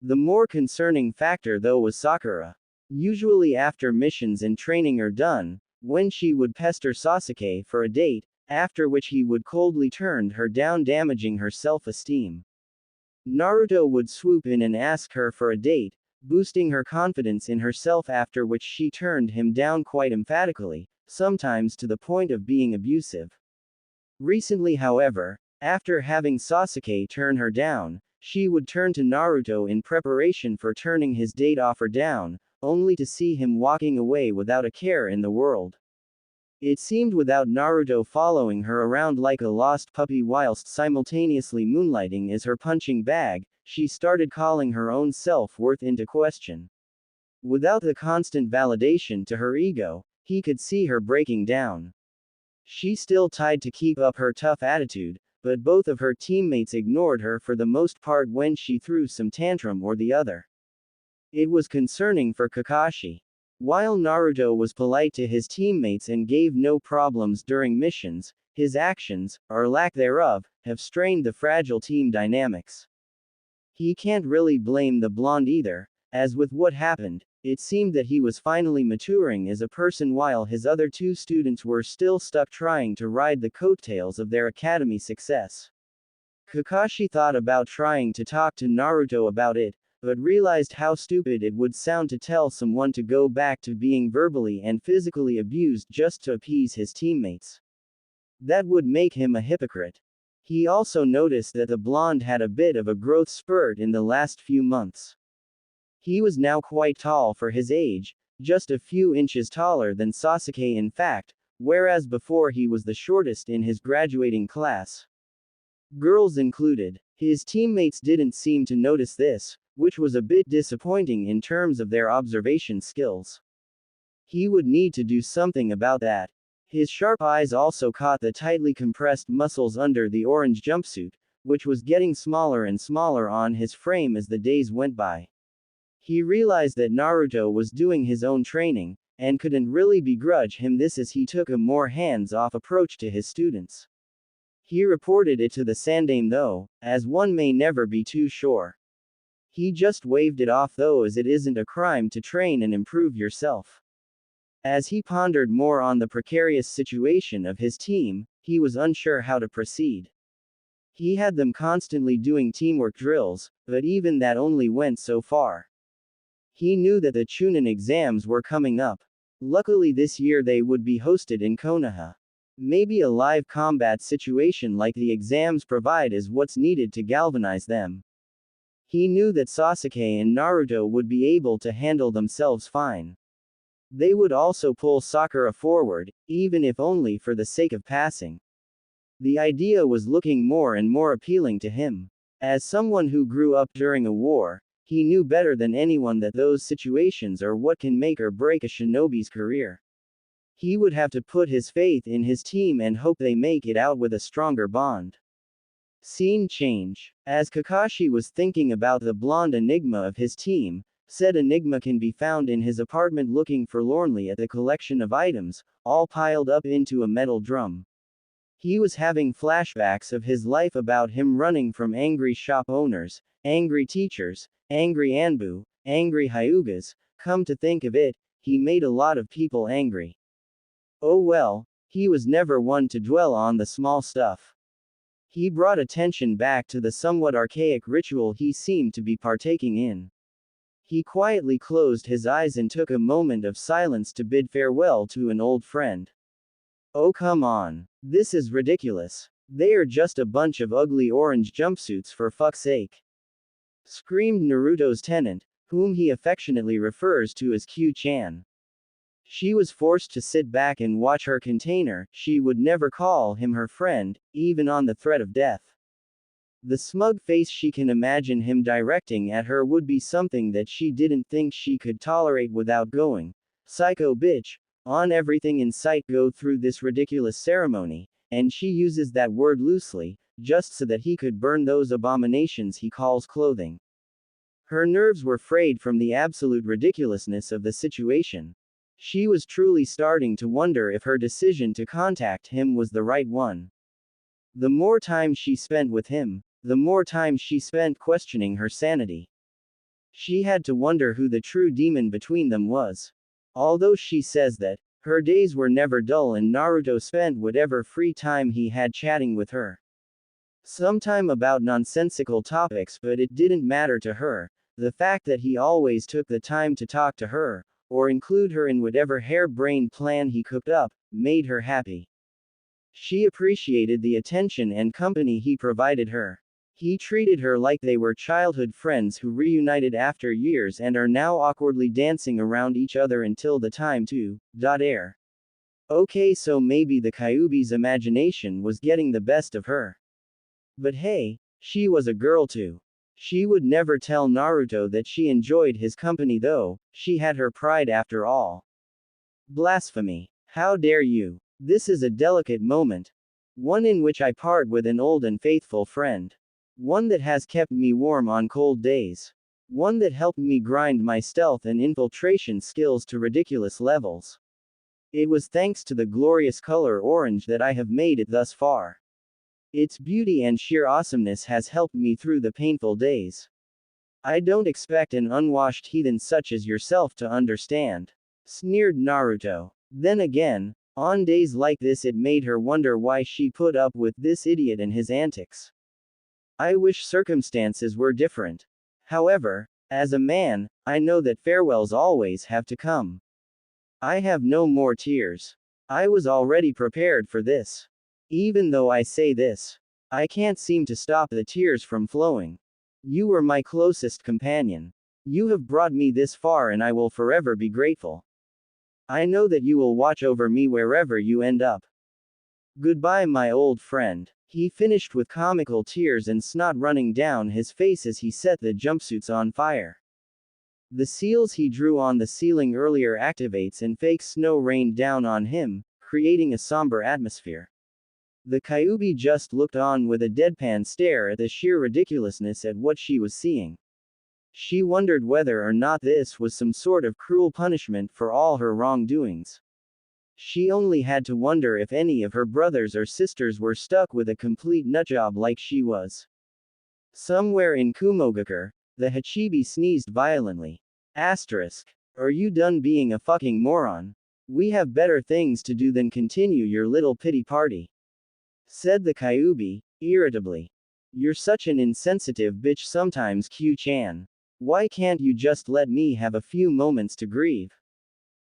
The more concerning factor though was Sakura. Usually after missions and training are done, when she would pester Sasuke for a date, after which he would coldly turn her down, damaging her self-esteem. Naruto would swoop in and ask her for a date, boosting her confidence in herself, after which she turned him down quite emphatically, sometimes to the point of being abusive. Recently, however, after having Sasuke turn her down, she would turn to Naruto in preparation for turning his date offer down, only to see him walking away without a care in the world. It seemed without Naruto following her around like a lost puppy whilst simultaneously moonlighting as her punching bag, she started calling her own self-worth into question. Without the constant validation to her ego, he could see her breaking down. She still tried to keep up her tough attitude, but both of her teammates ignored her for the most part when she threw some tantrum or the other. It was concerning for Kakashi. While Naruto was polite to his teammates and gave no problems during missions, his actions, or lack thereof, have strained the fragile team dynamics. He can't really blame the blonde either, as with what happened, it seemed that he was finally maturing as a person while his other two students were still stuck trying to ride the coattails of their academy success. Kakashi thought about trying to talk to Naruto about it, but realized how stupid it would sound to tell someone to go back to being verbally and physically abused just to appease his teammates. That would make him a hypocrite. He also noticed that the blonde had a bit of a growth spurt in the last few months. He was now quite tall for his age, just a few inches taller than Sasuke in fact, whereas before he was the shortest in his graduating class. Girls included. His teammates didn't seem to notice this, which was a bit disappointing in terms of their observation skills. He would need to do something about that. His sharp eyes also caught the tightly compressed muscles under the orange jumpsuit, which was getting smaller and smaller on his frame as the days went by. He realized that Naruto was doing his own training, and couldn't really begrudge him this as he took a more hands-off approach to his students. He reported it to the Sandaime though, as one may never be too sure. He just waved it off though, as it isn't a crime to train and improve yourself. As he pondered more on the precarious situation of his team, he was unsure how to proceed. He had them constantly doing teamwork drills, but even that only went so far. He knew that the Chunin exams were coming up. Luckily this year they would be hosted in Konoha. Maybe a live combat situation like the exams provide is what's needed to galvanize them. He knew that Sasuke and Naruto would be able to handle themselves fine. They would also pull Sakura forward, even if only for the sake of passing. The idea was looking more and more appealing to him. As someone who grew up during a war, he knew better than anyone that those situations are what can make or break a shinobi's career. He would have to put his faith in his team and hope they make it out with a stronger bond. Scene change. As Kakashi was thinking about the blonde enigma of his team, said enigma can be found in his apartment looking forlornly at the collection of items, all piled up into a metal drum. He was having flashbacks of his life about him running from angry shop owners, angry teachers, angry Anbu, angry Hyugas. Come to think of it, he made a lot of people angry. Oh well, he was never one to dwell on the small stuff. He brought attention back to the somewhat archaic ritual he seemed to be partaking in. He quietly closed his eyes and took a moment of silence to bid farewell to an old friend. Oh come on. This is ridiculous. They are just a bunch of ugly orange jumpsuits for fuck's sake. Screamed Naruto's tenant, whom he affectionately refers to as Q-chan. She was forced to sit back and watch her container. She would never call him her friend, even on the threat of death. The smug face she can imagine him directing at her would be something that she didn't think she could tolerate without going, psycho bitch, on everything in sight. Go through this ridiculous ceremony, and she uses that word loosely, just so that he could burn those abominations he calls clothing. Her nerves were frayed from the absolute ridiculousness of the situation. She was truly starting to wonder if her decision to contact him was the right one. The more time she spent with him, the more time she spent questioning her sanity. She had to wonder who the true demon between them was. Although she says that her days were never dull and Naruto spent whatever free time he had chatting with her. Sometime about nonsensical topics, but it didn't matter to her. The fact that he always took the time to talk to her, or include her in whatever harebrained plan he cooked up, made her happy. She appreciated the attention and company he provided her. He treated her like they were childhood friends who reunited after years and are now awkwardly dancing around each other until the time to air. Okay, so maybe the Kyuubi's imagination was getting the best of her. But hey, she was a girl too. She would never tell Naruto that she enjoyed his company though, she had her pride after all. Blasphemy. How dare you? This is a delicate moment. One in which I part with an old and faithful friend. One that has kept me warm on cold days. One that helped me grind my stealth and infiltration skills to ridiculous levels. It was thanks to the glorious color orange that I have made it thus far. Its beauty and sheer awesomeness has helped me through the painful days. I don't expect an unwashed heathen such as yourself to understand. Sneered Naruto. Then again, on days like this it made her wonder why she put up with this idiot and his antics. I wish circumstances were different. However, as a man, I know that farewells always have to come. I have no more tears. I was already prepared for this. Even though I say this, I can't seem to stop the tears from flowing. You were my closest companion. You have brought me this far and I will forever be grateful. I know that you will watch over me wherever you end up. Goodbye, my old friend. He finished with comical tears and snot running down his face as he set the jumpsuits on fire. The seals he drew on the ceiling earlier activates and fake snow rained down on him, creating a somber atmosphere. The Kyuubi just looked on with a deadpan stare at the sheer ridiculousness at what she was seeing. She wondered whether or not this was some sort of cruel punishment for all her wrongdoings. She only had to wonder if any of her brothers or sisters were stuck with a complete nutjob like she was. Somewhere in Kumogakure, the Hachibi sneezed violently. Asterisk. Are you done being a fucking moron? We have better things to do than continue your little pity party. Said the Kyuubi, irritably. You're such an insensitive bitch sometimes, Q-chan. Why can't you just let me have a few moments to grieve?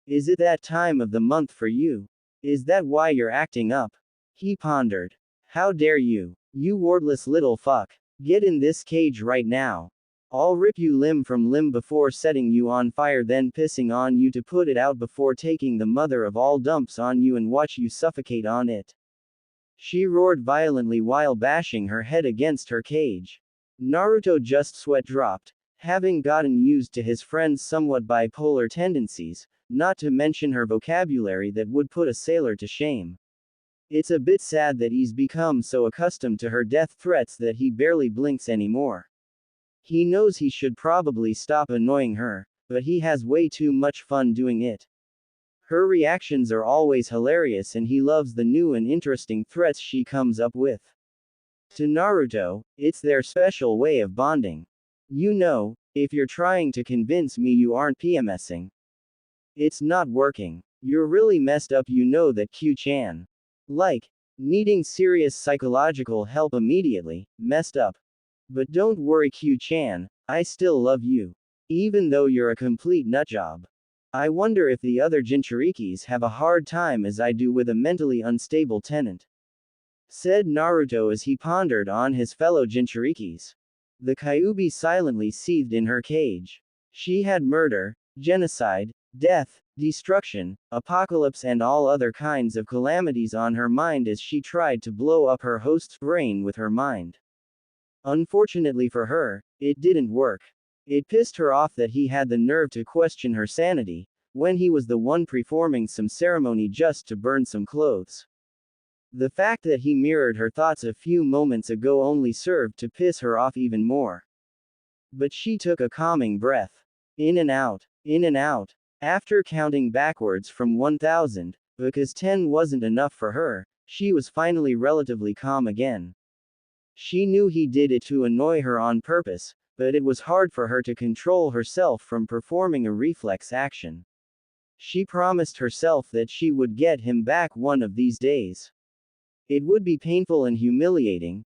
Is it that time of the month for you? Is that why you're acting up? He pondered. How dare you? You wordless little fuck. Get in this cage right now. I'll rip you limb from limb before setting you on fire, then pissing on you to put it out before taking the mother of all dumps on you and watch you suffocate on it. She roared violently while bashing her head against her cage. Naruto just sweat dropped. Having gotten used to his friend's somewhat bipolar tendencies, not to mention her vocabulary that would put a sailor to shame. It's a bit sad that he's become so accustomed to her death threats that he barely blinks anymore. He knows he should probably stop annoying her, but he has way too much fun doing it. Her reactions are always hilarious and he loves the new and interesting threats she comes up with. To Naruto, it's their special way of bonding. You know, if you're trying to convince me you aren't PMSing, it's not working. You're really messed up, you know that, Q-chan. Like, needing serious psychological help immediately, messed up. But don't worry, Q-chan, I still love you. Even though you're a complete nutjob. I wonder if the other Jinchurikis have a hard time as I do with a mentally unstable tenant. Said Naruto as he pondered on his fellow Jinchurikis. The Kyuubi silently seethed in her cage. She had murder, genocide, death, destruction, apocalypse and all other kinds of calamities on her mind as she tried to blow up her host's brain with her mind. Unfortunately for her, it didn't work. It pissed her off that he had the nerve to question her sanity, when he was the one performing some ceremony just to burn some clothes. The fact that he mirrored her thoughts a few moments ago only served to piss her off even more. But she took a calming breath. In and out, in and out. After counting backwards from 1000, because 10 wasn't enough for her, She was finally relatively calm again. She knew he did it to annoy her on purpose, but it was hard for her to control herself from performing a reflex action. She promised herself that she would get him back one of these days. It would be painful and humiliating.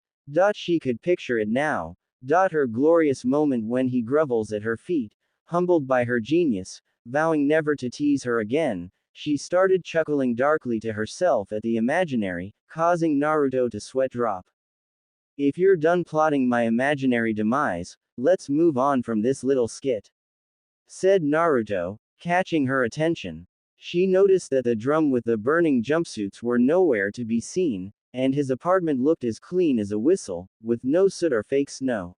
She could picture it now. Her glorious moment when he grovels at her feet, humbled by her genius, vowing never to tease her again. She started chuckling darkly to herself at the imaginary, causing Naruto to sweat drop. If you're done plotting my imaginary demise, let's move on from this little skit, said Naruto, catching her attention. She noticed that the drum with the burning jumpsuits were nowhere to be seen, and his apartment looked as clean as a whistle, with no soot or fake snow.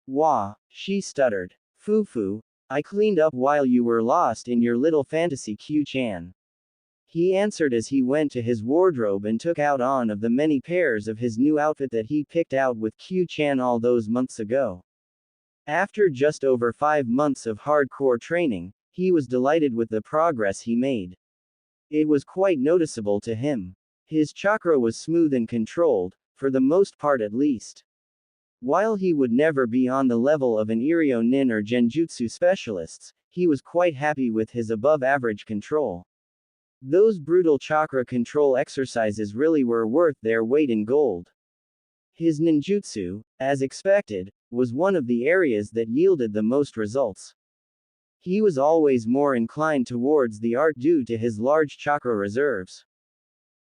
Wah, she stuttered. Foo, I cleaned up while you were lost in your little fantasy, Q-chan. He answered as he went to his wardrobe and took out one of the many pairs of his new outfit that he picked out with Q-chan all those months ago. After just over 5 months of hardcore training, he was delighted with the progress he made. It was quite noticeable to him. His chakra was smooth and controlled, for the most part at least. While he would never be on the level of an Iryo Nin or Genjutsu specialists, he was quite happy with his above-average control. Those brutal chakra control exercises really were worth their weight in gold. His ninjutsu, as expected, was one of the areas that yielded the most results. He was always more inclined towards the art due to his large chakra reserves.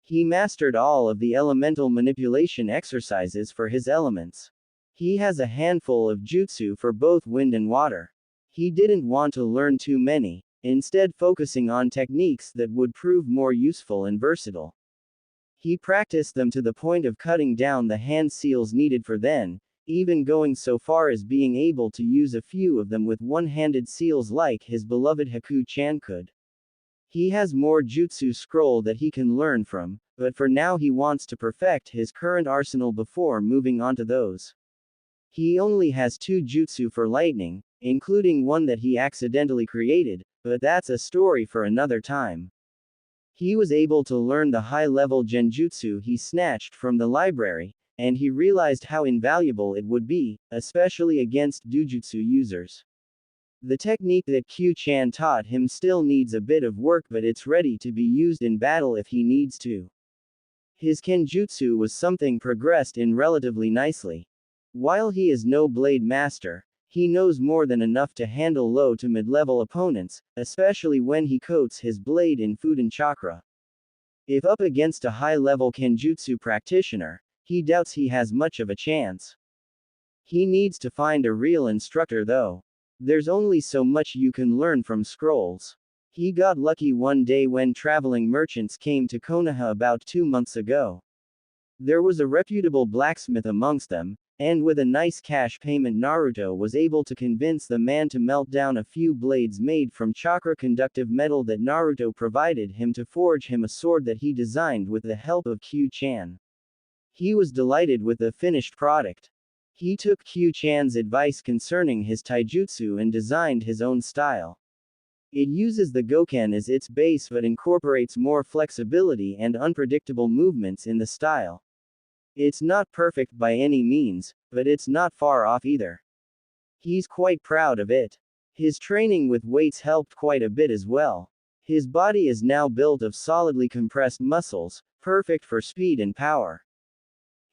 He mastered all of the elemental manipulation exercises for his elements. He has a handful of jutsu for both wind and water. He didn't want to learn too many, instead focusing on techniques that would prove more useful and versatile. He practiced them to the point of cutting down the hand seals needed for them, even going so far as being able to use a few of them with one-handed seals like his beloved Haku-chan could. He has more jutsu scroll that he can learn from, but for now he wants to perfect his current arsenal before moving on to those. He only has 2 jutsu for lightning, including one that he accidentally created, but that's a story for another time. He was able to learn the high-level genjutsu he snatched from the library, and he realized how invaluable it would be, especially against dojutsu users. The technique that Q-chan taught him still needs a bit of work, but it's ready to be used in battle if he needs to. His kenjutsu was something progressed in relatively nicely. While he is no blade master, he knows more than enough to handle low to mid-level opponents, especially when he coats his blade in Fuden chakra. If up against a high-level kenjutsu practitioner, he doubts he has much of a chance. He needs to find a real instructor though. There's only so much you can learn from scrolls. He got lucky one day when traveling merchants came to Konoha about 2 months ago. There was a reputable blacksmith amongst them, and with a nice cash payment Naruto was able to convince the man to melt down a few blades made from chakra-conductive metal that Naruto provided him to forge him a sword that he designed with the help of Q-chan. He was delighted with the finished product. He took Q-chan's advice concerning his taijutsu and designed his own style. It uses the Goken as its base but incorporates more flexibility and unpredictable movements in the style. It's not perfect by any means, but it's not far off either. He's quite proud of it. His training with weights helped quite a bit as well. His body is now built of solidly compressed muscles, perfect for speed and power.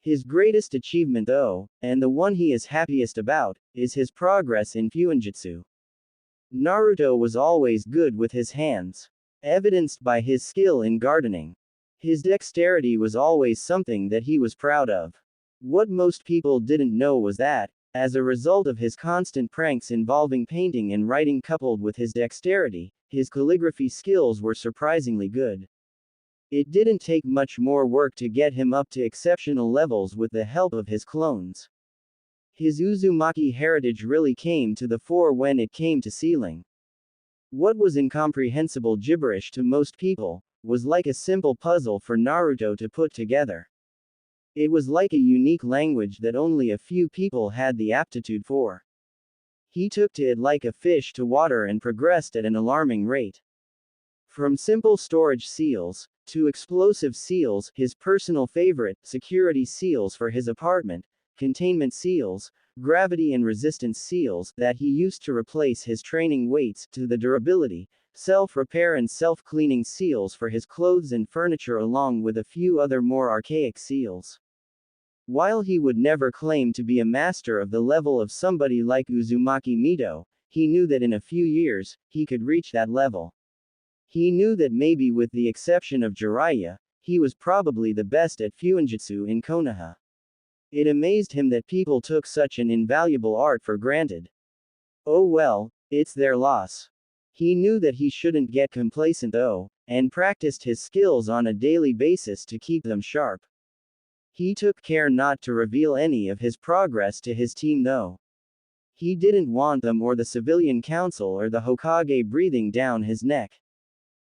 His greatest achievement though, and the one he is happiest about, is his progress in Fuinjutsu. Naruto was always good with his hands, evidenced by his skill in gardening. His dexterity was always something that he was proud of. What most people didn't know was that, as a result of his constant pranks involving painting and writing coupled with his dexterity, his calligraphy skills were surprisingly good. It didn't take much more work to get him up to exceptional levels with the help of his clones. His Uzumaki heritage really came to the fore when it came to sealing. What was incomprehensible gibberish to most people, was like a simple puzzle for Naruto to put together. It was like a unique language that only a few people had the aptitude for. He took to it like a fish to water and progressed at an alarming rate. From simple storage seals, 2 explosive seals, his personal favorite, security seals for his apartment, containment seals, gravity and resistance seals that he used to replace his training weights, to the durability, self-repair and self-cleaning seals for his clothes and furniture along with a few other more archaic seals. While he would never claim to be a master of the level of somebody like Uzumaki Mito, he knew that in a few years, he could reach that level. He knew that maybe with the exception of Jiraiya, he was probably the best at Fuinjutsu in Konoha. It amazed him that people took such an invaluable art for granted. Oh well, it's their loss. He knew that he shouldn't get complacent though, and practiced his skills on a daily basis to keep them sharp. He took care not to reveal any of his progress to his team though. He didn't want them or the civilian council or the Hokage breathing down his neck.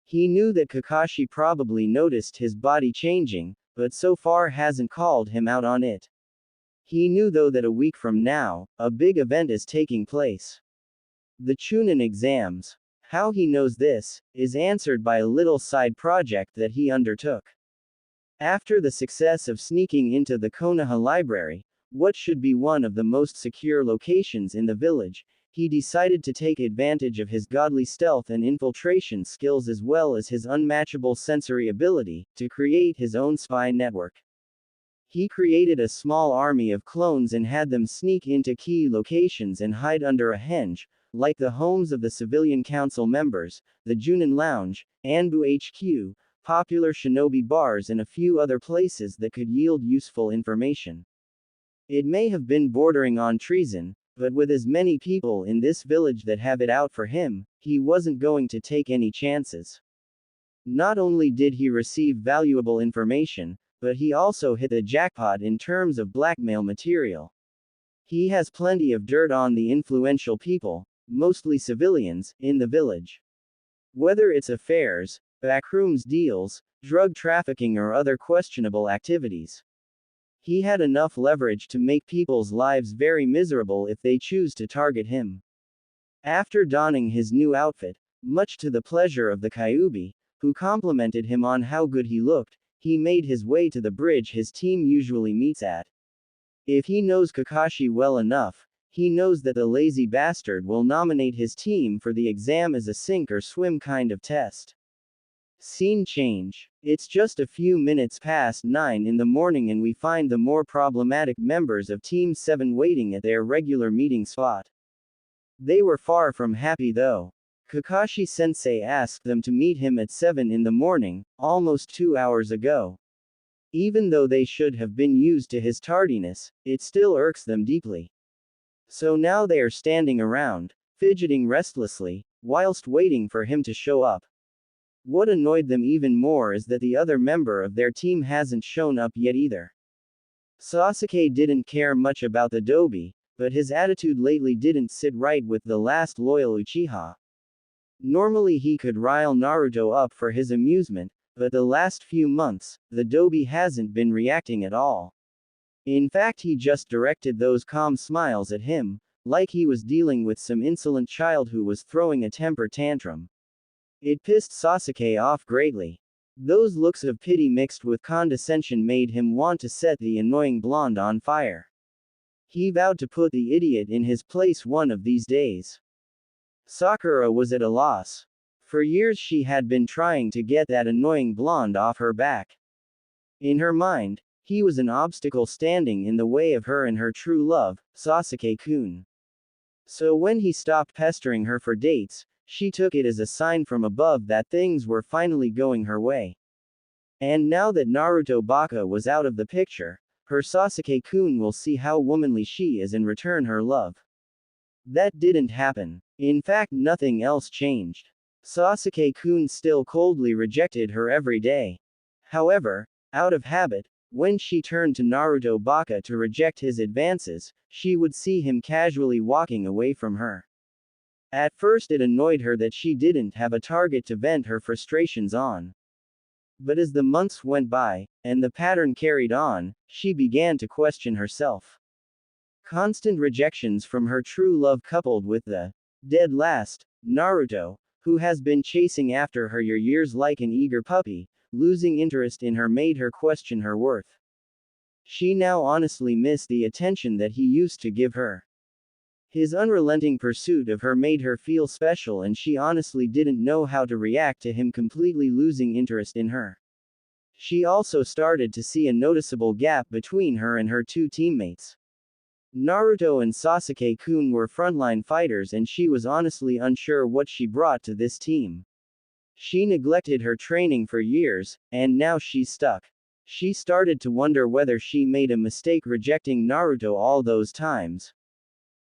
He knew that Kakashi probably noticed his body changing, but so far hasn't called him out on it. He knew though that a week from now, a big event is taking place. The Chunin exams. How he knows this, is answered by a little side project that he undertook. After the success of sneaking into the Konoha library, what should be one of the most secure locations in the village, he decided to take advantage of his godly stealth and infiltration skills as well as his unmatchable sensory ability, to create his own spy network. He created a small army of clones and had them sneak into key locations and hide under a henge, like the homes of the civilian council members, the Junin Lounge, Anbu HQ, popular shinobi bars and a few other places that could yield useful information. It may have been bordering on treason, but with as many people in this village that have it out for him, he wasn't going to take any chances. Not only did he receive valuable information, but he also hit the jackpot in terms of blackmail material. He has plenty of dirt on the influential people, mostly civilians, in the village. Whether it's affairs, backrooms deals, drug trafficking or other questionable activities. He had enough leverage to make people's lives very miserable if they choose to target him. After donning his new outfit, much to the pleasure of the Kyuubi, who complimented him on how good he looked, he made his way to the bridge his team usually meets at. If he knows Kakashi well enough, he knows that the lazy bastard will nominate his team for the exam as a sink or swim kind of test. Scene change. It's just a few minutes past 9 in the morning and we find the more problematic members of Team 7 waiting at their regular meeting spot. They were far from happy though. Kakashi-sensei asked them to meet him at 7 in the morning, almost 2 hours ago. Even though they should have been used to his tardiness, it still irks them deeply. So now they are standing around, fidgeting restlessly, whilst waiting for him to show up. What annoyed them even more is that the other member of their team hasn't shown up yet either. Sasuke didn't care much about the Dobi, but his attitude lately didn't sit right with the last loyal Uchiha. Normally he could rile Naruto up for his amusement, but the last few months, the Dobi hasn't been reacting at all. In fact he just directed those calm smiles at him, like he was dealing with some insolent child who was throwing a temper tantrum. It pissed Sasuke off greatly. Those looks of pity mixed with condescension made him want to set the annoying blonde on fire. He vowed to put the idiot in his place one of these days. Sakura was at a loss. For years she had been trying to get that annoying blonde off her back. In her mind, he was an obstacle standing in the way of her and her true love, Sasuke-kun. So when he stopped pestering her for dates, she took it as a sign from above that things were finally going her way. And now that Naruto Baka was out of the picture, her Sasuke-kun will see how womanly she is and return her love. That didn't happen. In fact, nothing else changed. Sasuke-kun still coldly rejected her every day. However, out of habit, when she turned to Naruto Baka to reject his advances, she would see him casually walking away from her. At first it annoyed her that she didn't have a target to vent her frustrations on. But as the months went by, and the pattern carried on, she began to question herself. Constant rejections from her true love coupled with the dead last, Naruto, who has been chasing after her years like an eager puppy, losing interest in her made her question her worth. She now honestly missed the attention that he used to give her. His unrelenting pursuit of her made her feel special, and she honestly didn't know how to react to him completely losing interest in her. She also started to see a noticeable gap between her and her two teammates. Naruto and Sasuke-kun were frontline fighters, and she was honestly unsure what she brought to this team. She neglected her training for years, and now she's stuck. She started to wonder whether she made a mistake rejecting Naruto all those times.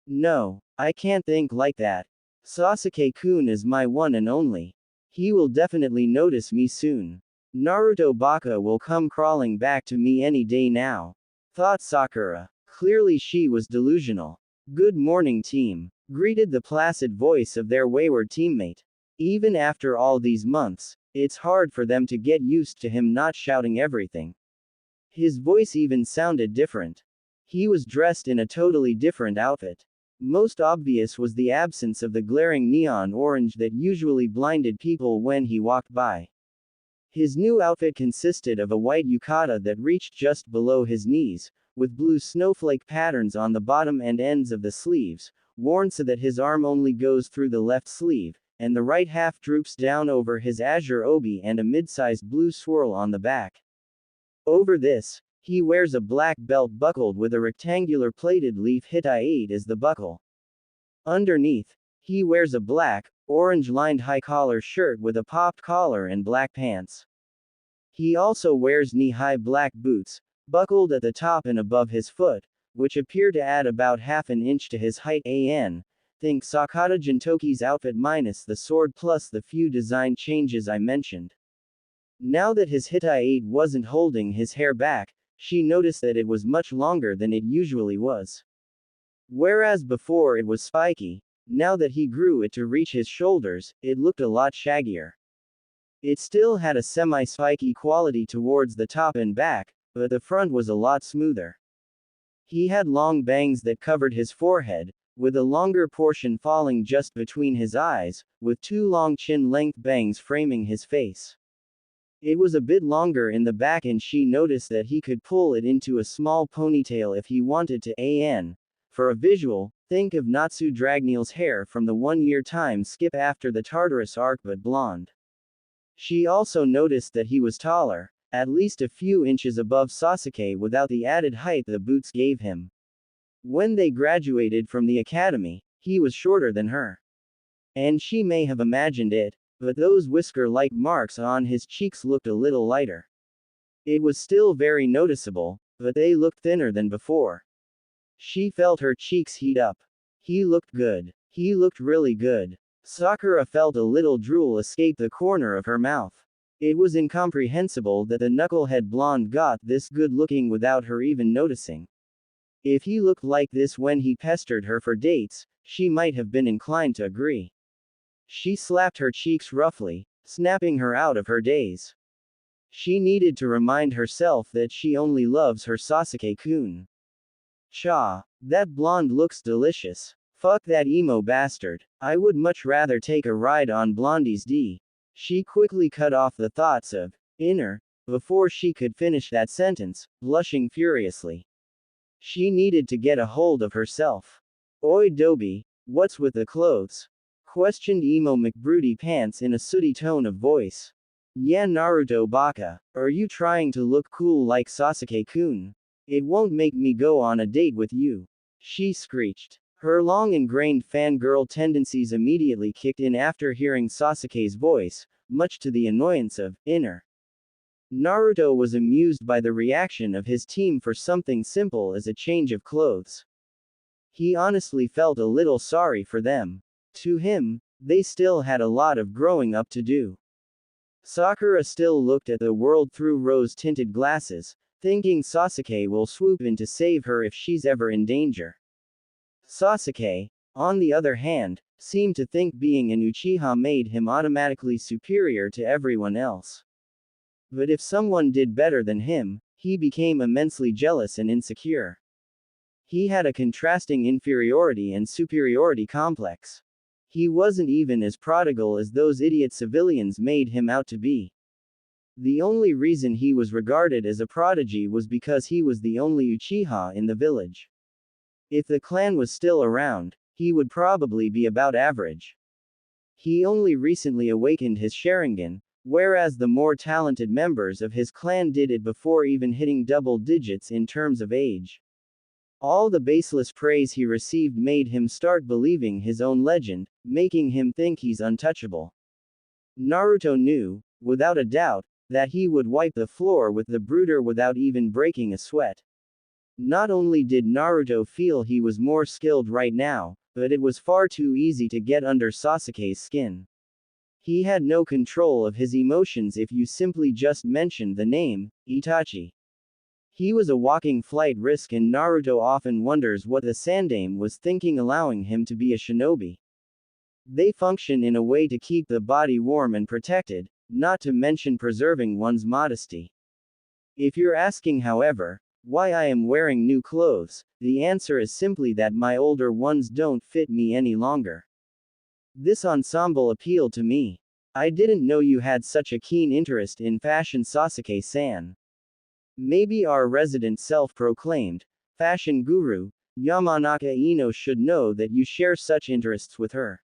No, I can't think like that. Sasuke-kun is my one and only. He will definitely notice me soon. Naruto Baka will come crawling back to me any day now, thought Sakura. Clearly she was delusional. Good morning, team, greeted the placid voice of their wayward teammate. Even after all these months, it's hard for them to get used to him not shouting everything. His voice even sounded different. He was dressed in a totally different outfit. Most obvious was the absence of the glaring neon orange that usually blinded people when he walked by. His new outfit consisted of a white yukata that reached just below his knees, with blue snowflake patterns on the bottom and ends of the sleeves, worn so that his arm only goes through the left sleeve, and the right half droops down over his azure obi and a mid-sized blue swirl on the back. Over this, he wears a black belt buckled with a rectangular plated leaf hitai as the buckle. Underneath, he wears a black, orange-lined high-collar shirt with a popped collar and black pants. He also wears knee-high black boots, buckled at the top and above his foot, which appear to add about half an inch to his height. Think Sakata Jintoki's outfit minus the sword plus the few design changes I mentioned. Now that his hitai wasn't holding his hair back, she noticed that it was much longer than it usually was. Whereas before it was spiky, now that he grew it to reach his shoulders, it looked a lot shaggier. It still had a semi-spiky quality towards the top and back, but the front was a lot smoother. He had long bangs that covered his forehead, with a longer portion falling just between his eyes, with two long chin-length bangs framing his face. It was a bit longer in the back, and she noticed that he could pull it into a small ponytail if he wanted to. For a visual, think of Natsu Dragnel's hair from the 1 year time skip after the Tartarus arc but blonde. She also noticed that he was taller, at least a few inches above Sasuke without the added height the boots gave him. When they graduated from the academy, he was shorter than her. And she may have imagined it, but those whisker-like marks on his cheeks looked a little lighter. It was still very noticeable, but they looked thinner than before. She felt her cheeks heat up. He looked good. He looked really good. Sakura felt a little drool escape the corner of her mouth. It was incomprehensible that the knucklehead blonde got this good looking without her even noticing. If he looked like this when he pestered her for dates, she might have been inclined to agree. She slapped her cheeks roughly, snapping her out of her daze. She needed to remind herself that she only loves her Sasuke-kun. Cha, that blonde looks delicious. Fuck that emo bastard. I would much rather take a ride on Blondie's D. She quickly cut off the thoughts of inner before she could finish that sentence, blushing furiously. She needed to get a hold of herself. Oi Dobie, what's with the clothes? Questioned emo McBroody Pants in a sooty tone of voice. Yeah, Naruto Baka, are you trying to look cool like Sasuke-kun? It won't make me go on a date with you. She screeched. Her long ingrained fangirl tendencies immediately kicked in after hearing Sasuke's voice, much to the annoyance of inner. Naruto was amused by the reaction of his team for something simple as a change of clothes. He honestly felt a little sorry for them. To him, they still had a lot of growing up to do. Sakura still looked at the world through rose-tinted glasses, thinking Sasuke will swoop in to save her if she's ever in danger. Sasuke, on the other hand, seemed to think being an Uchiha made him automatically superior to everyone else. But if someone did better than him, he became immensely jealous and insecure. He had a contrasting inferiority and superiority complex. He wasn't even as prodigal as those idiot civilians made him out to be. The only reason he was regarded as a prodigy was because he was the only Uchiha in the village. If the clan was still around, he would probably be about average. He only recently awakened his Sharingan, whereas the more talented members of his clan did it before even hitting double digits in terms of age. All the baseless praise he received made him start believing his own legend, making him think he's untouchable. Naruto knew, without a doubt, that he would wipe the floor with the brooder without even breaking a sweat. Not only did Naruto feel he was more skilled right now, but it was far too easy to get under Sasuke's skin. He had no control of his emotions if you simply just mentioned the name, Itachi. He was a walking flight risk and Naruto often wonders what the Sandaime was thinking allowing him to be a shinobi. They function in a way to keep the body warm and protected, not to mention preserving one's modesty. If you're asking, however, why I am wearing new clothes, the answer is simply that my older ones don't fit me any longer. This ensemble appealed to me. I didn't know you had such a keen interest in fashion, Sasuke-san. Maybe our resident self-proclaimed fashion guru, Yamanaka Ino, should know that you share such interests with her.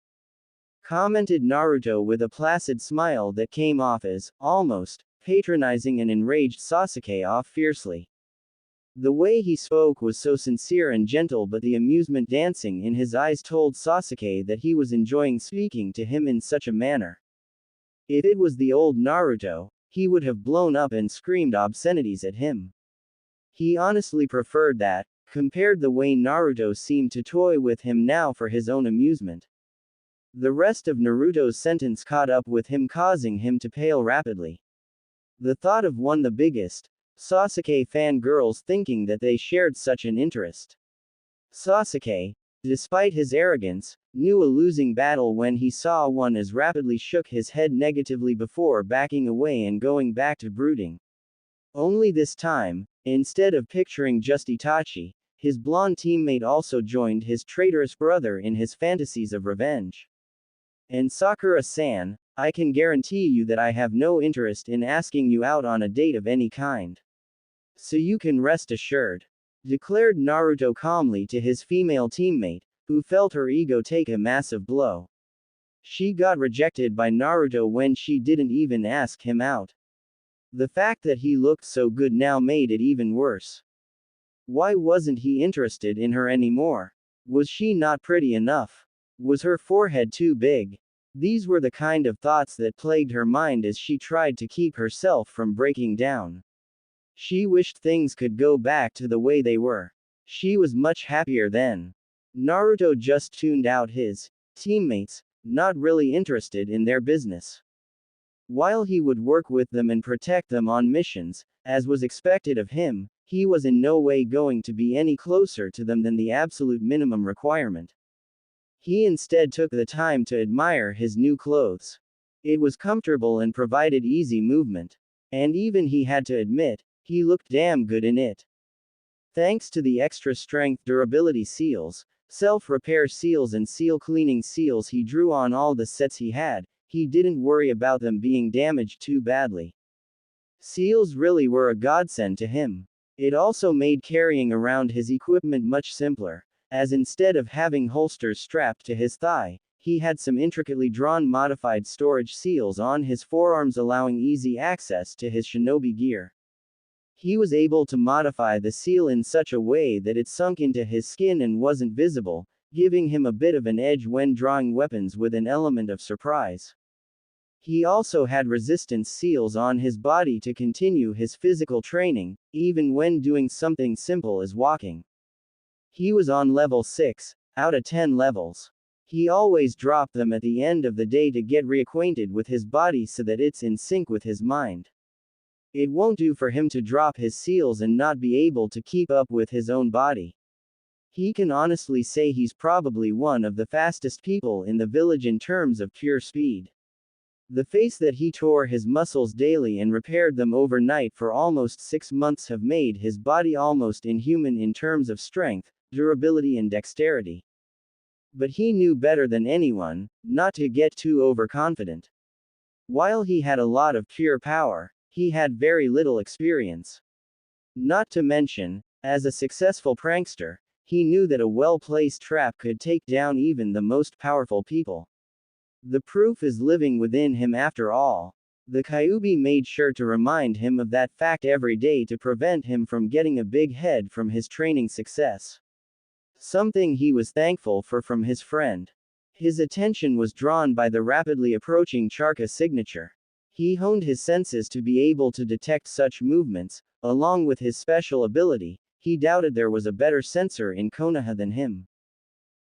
Commented Naruto with a placid smile that came off as, almost, patronizing and enraged Sasuke off fiercely. The way he spoke was so sincere and gentle, but the amusement dancing in his eyes told Sasuke that he was enjoying speaking to him in such a manner. If it was the old Naruto, he would have blown up and screamed obscenities at him. He honestly preferred that, compared the way Naruto seemed to toy with him now for his own amusement. The rest of Naruto's sentence caught up with him, causing him to pale rapidly. The thought of one the biggest Sasuke fangirls thinking that they shared such an interest. Sasuke, despite his arrogance, knew a losing battle when he saw one as rapidly shook his head negatively before backing away and going back to brooding. Only this time, instead of picturing just Itachi, his blonde teammate also joined his traitorous brother in his fantasies of revenge. And Sakura-san, I can guarantee you that I have no interest in asking you out on a date of any kind. So you can rest assured, declared Naruto calmly to his female teammate, who felt her ego take a massive blow. She got rejected by Naruto when she didn't even ask him out. The fact that he looked so good now made it even worse. Why wasn't he interested in her anymore? Was she not pretty enough? Was her forehead too big? These were the kind of thoughts that plagued her mind as she tried to keep herself from breaking down. She wished things could go back to the way they were. She was much happier then. Naruto just tuned out his teammates, not really interested in their business. While he would work with them and protect them on missions, as was expected of him, he was in no way going to be any closer to them than the absolute minimum requirement. He instead took the time to admire his new clothes. It was comfortable and provided easy movement. And even he had to admit, he looked damn good in it. Thanks to the extra strength durability seals, self-repair seals and seal cleaning seals he drew on all the sets he had, he didn't worry about them being damaged too badly. Seals really were a godsend to him. It also made carrying around his equipment much simpler, as instead of having holsters strapped to his thigh, he had some intricately drawn modified storage seals on his forearms, allowing easy access to his shinobi gear. He was able to modify the seal in such a way that it sunk into his skin and wasn't visible, giving him a bit of an edge when drawing weapons with an element of surprise. He also had resistance seals on his body to continue his physical training, even when doing something simple as walking. He was on level 6, out of 10 levels. He always dropped them at the end of the day to get reacquainted with his body so that it's in sync with his mind. It won't do for him to drop his seals and not be able to keep up with his own body. He can honestly say he's probably one of the fastest people in the village in terms of pure speed. The face that he tore his muscles daily and repaired them overnight for almost 6 months have made his body almost inhuman in terms of strength, durability and dexterity. But he knew better than anyone, not to get too overconfident. While he had a lot of pure power, he had very little experience. Not to mention, as a successful prankster, he knew that a well-placed trap could take down even the most powerful people. The proof is living within him after all. The Kyuubi made sure to remind him of that fact every day to prevent him from getting a big head from his training success. Something he was thankful for from his friend. His attention was drawn by the rapidly approaching Charka signature. He honed his senses to be able to detect such movements, along with his special ability. He doubted there was a better sensor in Konoha than him.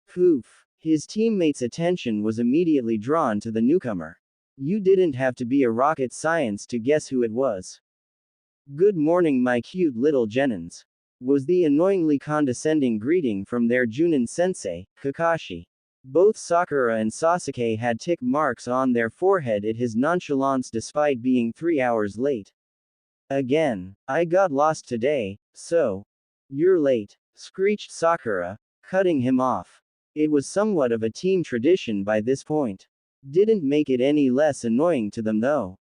Poof. His teammates' attention was immediately drawn to the newcomer. You didn't have to be a rocket science to guess who it was. Good morning, my cute little Genins, was the annoyingly condescending greeting from their Junin sensei, Kakashi. Both Sakura and Sasuke had tick marks on their forehead at his nonchalance despite being 3 hours late. Again, I got lost today, so. You're late, screeched Sakura, cutting him off. It was somewhat of a team tradition by this point. Didn't make it any less annoying to them though.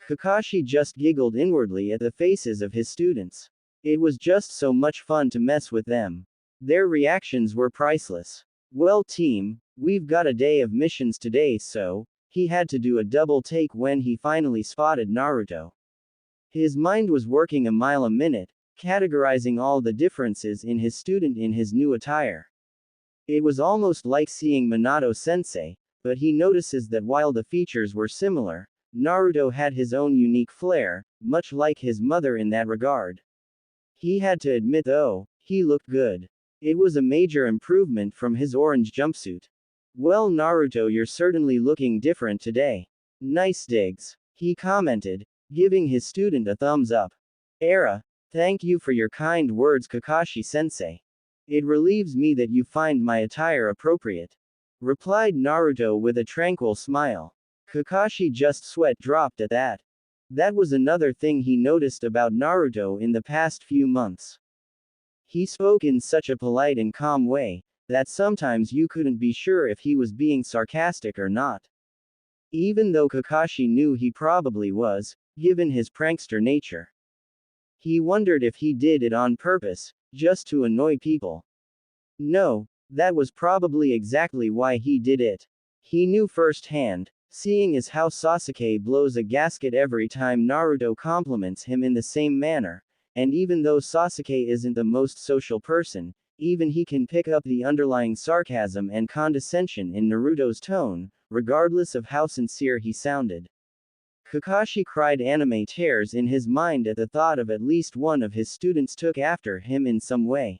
Kakashi just giggled inwardly at the faces of his students. It was just so much fun to mess with them. Their reactions were priceless. Well team, we've got a day of missions today, so. He had to do a double take when he finally spotted Naruto. His mind was working a mile a minute, categorizing all the differences in his student in his new attire. It was almost like seeing Minato-sensei, but he notices that while the features were similar, Naruto had his own unique flair, much like his mother in that regard. He had to admit though, he looked good. It was a major improvement from his orange jumpsuit. Well Naruto, you're certainly looking different today. Nice digs, he commented, giving his student a thumbs up. Thank you for your kind words, Kakashi-sensei. It relieves me that you find my attire appropriate, replied Naruto with a tranquil smile. Kakashi just sweat dropped at that. That was another thing he noticed about Naruto in the past few months. He spoke in such a polite and calm way, that sometimes you couldn't be sure if he was being sarcastic or not. Even though Kakashi knew he probably was, given his prankster nature. He wondered if he did it on purpose, just to annoy people. No, that was probably exactly why he did it. He knew firsthand, seeing as how Sasuke blows a gasket every time Naruto compliments him in the same manner, and even though Sasuke isn't the most social person, even he can pick up the underlying sarcasm and condescension in Naruto's tone, regardless of how sincere he sounded. Kakashi cried anime tears in his mind at the thought of at least one of his students took after him in some way.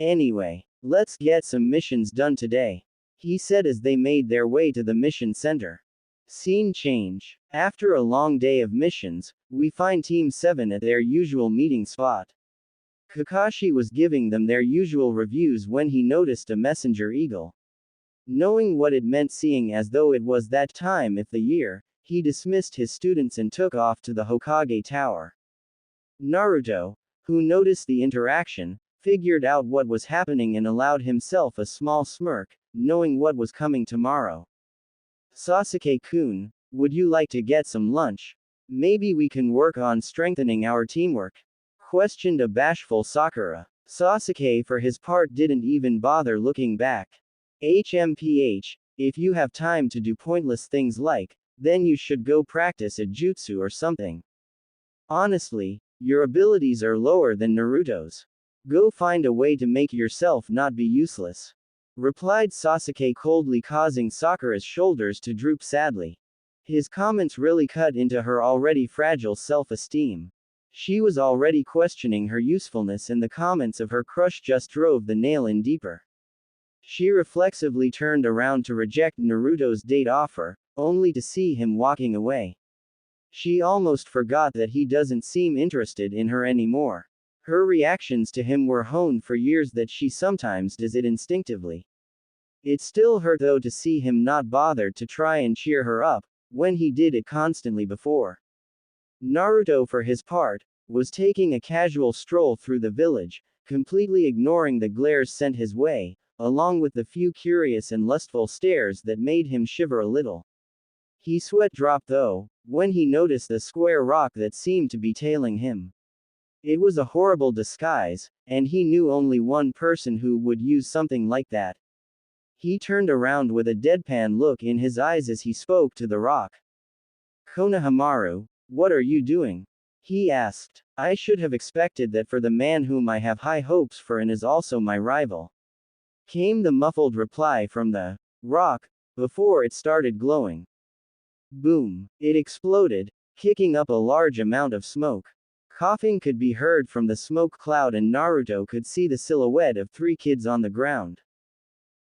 Anyway, let's get some missions done today, he said as they made their way to the mission center. Scene change. After a long day of missions, we find Team 7 at their usual meeting spot. Kakashi was giving them their usual reviews when he noticed a messenger eagle. Knowing what it meant, seeing as though it was that time of the year, he dismissed his students and took off to the Hokage Tower. Naruto, who noticed the interaction, figured out what was happening and allowed himself a small smirk, knowing what was coming tomorrow. Sasuke-kun, would you like to get some lunch? Maybe we can work on strengthening our teamwork, questioned a bashful Sakura. Sasuke for his part didn't even bother looking back. HMPH, if you have time to do pointless things like, then you should go practice a jutsu or something. Honestly, your abilities are lower than Naruto's. Go find a way to make yourself not be useless, replied Sasuke coldly, causing Sakura's shoulders to droop sadly. His comments really cut into her already fragile self-esteem. She was already questioning her usefulness, and the comments of her crush just drove the nail in deeper. She reflexively turned around to reject Naruto's date offer, only to see him walking away. She almost forgot that he doesn't seem interested in her anymore. Her reactions to him were honed for years that she sometimes does it instinctively. It still hurt though to see him not bother to try and cheer her up, when he did it constantly before. Naruto for his part, was taking a casual stroll through the village, completely ignoring the glares sent his way, along with the few curious and lustful stares that made him shiver a little. He sweat dropped though, when he noticed the square rock that seemed to be tailing him. It was a horrible disguise, and he knew only one person who would use something like that. He turned around with a deadpan look in his eyes as he spoke to the rock. Konohamaru, what are you doing? He asked. I should have expected that for the man whom I have high hopes for and is also my rival. Came the muffled reply from the rock, before it started glowing. Boom! It exploded, kicking up a large amount of smoke. Coughing could be heard from the smoke cloud and Naruto could see the silhouette of 3 kids on the ground.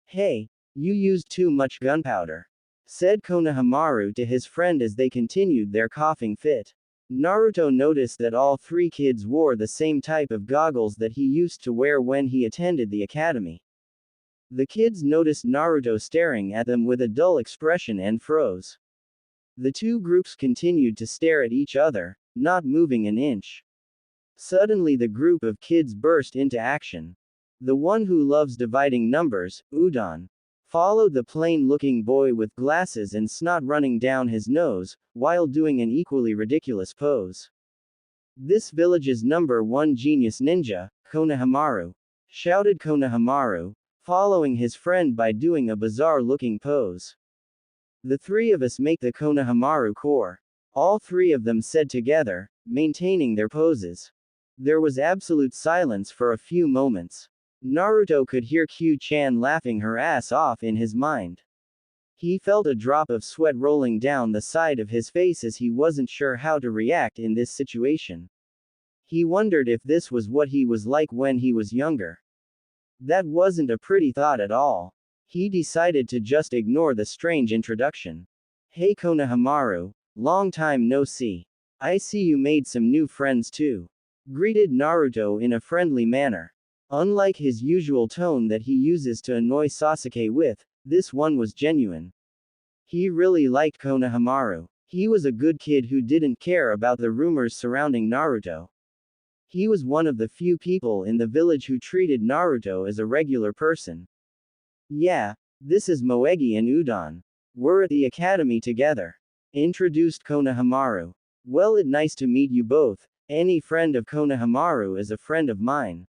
Hey, you used too much gunpowder, said Konohamaru to his friend as they continued their coughing fit. Naruto noticed that all 3 kids wore the same type of goggles that he used to wear when he attended the academy. The kids noticed Naruto staring at them with a dull expression and froze. The 2 groups continued to stare at each other, not moving an inch. Suddenly the group of kids burst into action. The one who loves dividing numbers, Udon, followed the plain-looking boy with glasses and snot running down his nose, while doing an equally ridiculous pose. This village's #1 genius ninja, Konohamaru, shouted Konohamaru, following his friend by doing a bizarre-looking pose. The 3 of us make the Konohamaru Corps. All 3 of them said together, maintaining their poses. There was absolute silence for a few moments. Naruto could hear Q-chan laughing her ass off in his mind. He felt a drop of sweat rolling down the side of his face as he wasn't sure how to react in this situation. He wondered if this was what he was like when he was younger. That wasn't a pretty thought at all. He decided to just ignore the strange introduction. Hey Konohamaru, long time no see. I see you made some new friends too. Greeted Naruto in a friendly manner. Unlike his usual tone that he uses to annoy Sasuke with, this one was genuine. He really liked Konohamaru. He was a good kid who didn't care about the rumors surrounding Naruto. He was one of the few people in the village who treated Naruto as a regular person. Yeah, this is Moegi and Udon. We're at the academy together. Introduced Konohamaru. Well, it's nice to meet you both. Any friend of Konohamaru is a friend of mine.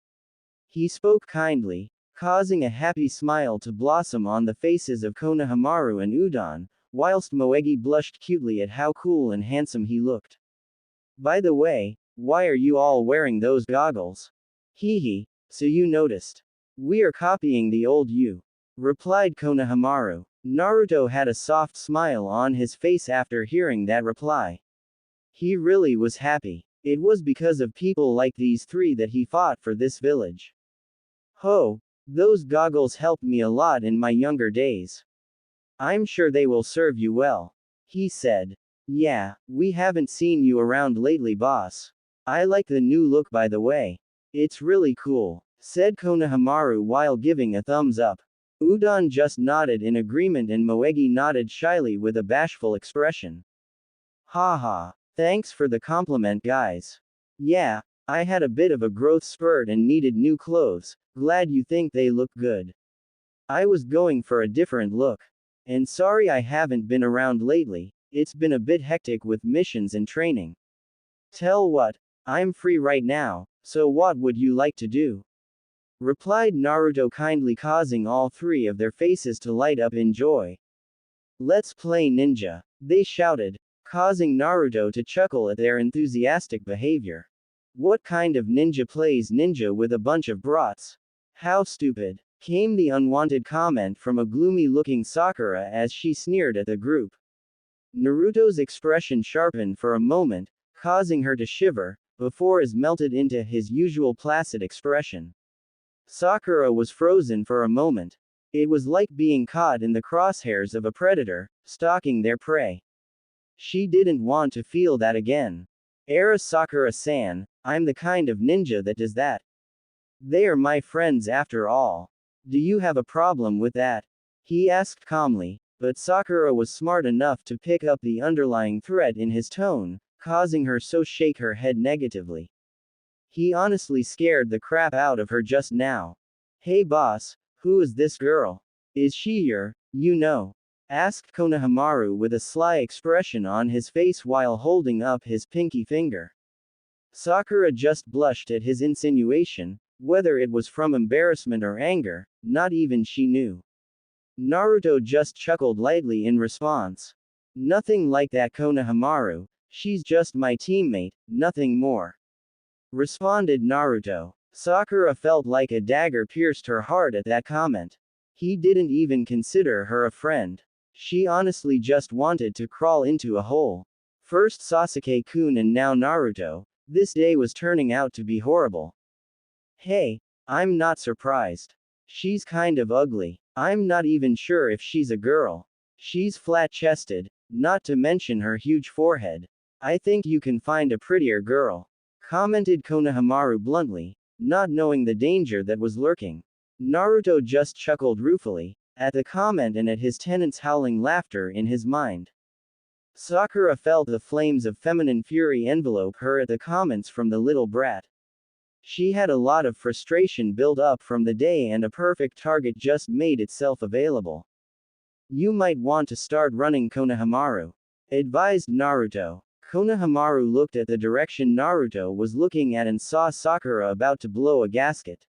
He spoke kindly, causing a happy smile to blossom on the faces of Konohamaru and Udon, whilst Moegi blushed cutely at how cool and handsome he looked. By the way, why are you all wearing those goggles? Hee, so you noticed. We are copying the old you, replied Konohamaru. Naruto had a soft smile on his face after hearing that reply. He really was happy. It was because of people like these 3 that he fought for this village. Ho, those goggles helped me a lot in my younger days. I'm sure they will serve you well. He said. Yeah, we haven't seen you around lately, boss. I like the new look by the way. It's really cool, said Konohamaru while giving a thumbs up. Udon just nodded in agreement and Moegi nodded shyly with a bashful expression. Haha, thanks for the compliment guys. Yeah, I had a bit of a growth spurt and needed new clothes, glad you think they look good. I was going for a different look. And sorry I haven't been around lately, it's been a bit hectic with missions and training. Tell what, I'm free right now, so what would you like to do? Replied Naruto kindly, causing all 3 of their faces to light up in joy. Let's play ninja, they shouted, causing Naruto to chuckle at their enthusiastic behavior. What kind of ninja plays ninja with a bunch of brats? How stupid, came the unwanted comment from a gloomy-looking Sakura as she sneered at the group. Naruto's expression sharpened for a moment, causing her to shiver, before it melted into his usual placid expression. Sakura was frozen for a moment. It was like being caught in the crosshairs of a predator, stalking their prey. She didn't want to feel that again. Era Sakura-san, I'm the kind of ninja that does that. They are my friends after all. Do you have a problem with that? He asked calmly, but Sakura was smart enough to pick up the underlying threat in his tone, causing her so shake her head negatively. He honestly scared the crap out of her just now. Hey boss, who is this girl? Is she your, you know? asked Konohamaru with a sly expression on his face while holding up his pinky finger. Sakura just blushed at his insinuation, whether it was from embarrassment or anger, not even she knew. Naruto just chuckled lightly in response. Nothing like that, Konohamaru, she's just my teammate, nothing more. Responded Naruto. Sakura felt like a dagger pierced her heart at that comment. He didn't even consider her a friend. She honestly just wanted to crawl into a hole. First Sasuke-kun and now Naruto, this day was turning out to be horrible. Hey, I'm not surprised. She's kind of ugly. I'm not even sure if she's a girl. She's flat-chested, not to mention her huge forehead. I think you can find a prettier girl. Commented Konohamaru bluntly, not knowing the danger that was lurking. Naruto just chuckled ruefully at the comment and at his tenant's howling laughter in his mind. Sakura felt the flames of feminine fury envelope her at the comments from the little brat. She had a lot of frustration built up from the day and a perfect target just made itself available. You might want to start running, Konohamaru, advised Naruto. Konohamaru looked at the direction Naruto was looking at and saw Sakura about to blow a gasket.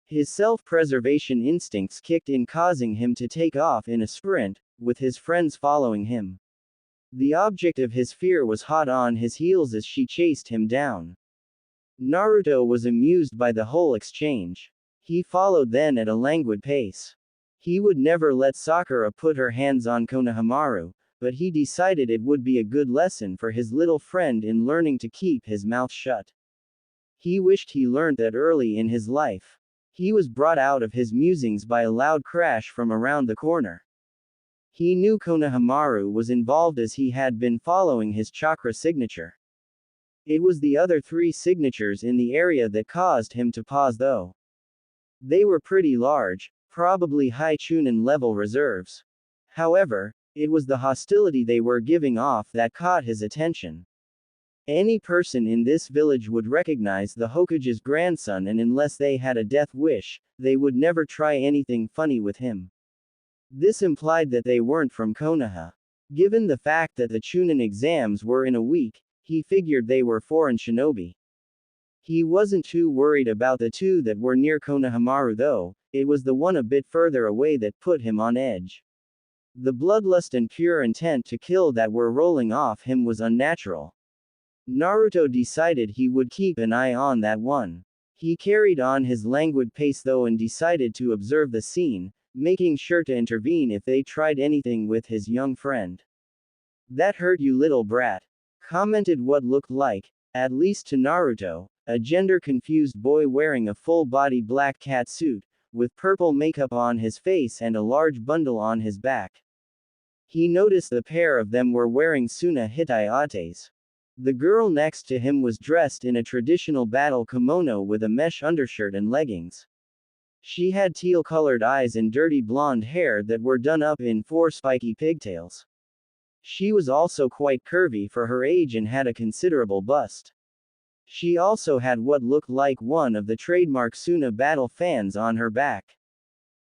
His self-preservation instincts kicked in, causing him to take off in a sprint, with his friends following him. The object of his fear was hot on his heels as she chased him down. Naruto was amused by the whole exchange. He followed then at a languid pace. He would never let Sakura put her hands on Konohamaru, but he decided it would be a good lesson for his little friend in learning to keep his mouth shut. He wished he learned that early in his life. He was brought out of his musings by a loud crash from around the corner. He knew Konohamaru was involved as he had been following his chakra signature. It was the other 3 signatures in the area that caused him to pause though. They were pretty large, probably high Chunin level reserves. However, it was the hostility they were giving off that caught his attention. Any person in this village would recognize the Hokage's grandson, and unless they had a death wish, they would never try anything funny with him. This implied that they weren't from Konoha. Given the fact that the Chunin exams were in a week, he figured they were foreign shinobi. He wasn't too worried about the 2 that were near Konohamaru though, it was the one a bit further away that put him on edge. The bloodlust and pure intent to kill that were rolling off him was unnatural. Naruto decided he would keep an eye on that one. He carried on his languid pace though and decided to observe the scene, making sure to intervene if they tried anything with his young friend. That hurt you, little brat, commented what looked like, at least to Naruto, a gender-confused boy wearing a full-body black cat suit, with purple makeup on his face and a large bundle on his back. He noticed the pair of them were wearing Suna Hitayates. The girl next to him was dressed in a traditional battle kimono with a mesh undershirt and leggings. She had teal-colored eyes and dirty blonde hair that were done up in 4 spiky pigtails. She was also quite curvy for her age and had a considerable bust. She also had what looked like one of the trademark Suna battle fans on her back.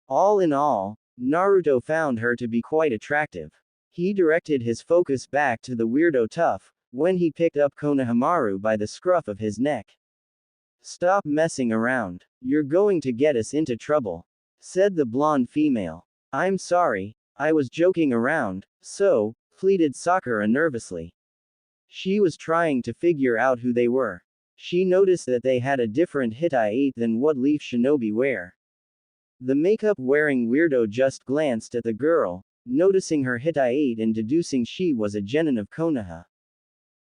All in all, Naruto found her to be quite attractive. He directed his focus back to the weirdo tough, when he picked up Konohamaru by the scruff of his neck. Stop messing around. You're going to get us into trouble, said the blonde female. I'm sorry, I was joking around, so, pleaded Sakura nervously. She was trying to figure out who they were. She noticed that they had a different Hittite than what Leaf Shinobi wear. The makeup-wearing weirdo just glanced at the girl, noticing her Hittite and deducing she was a genin of Konoha.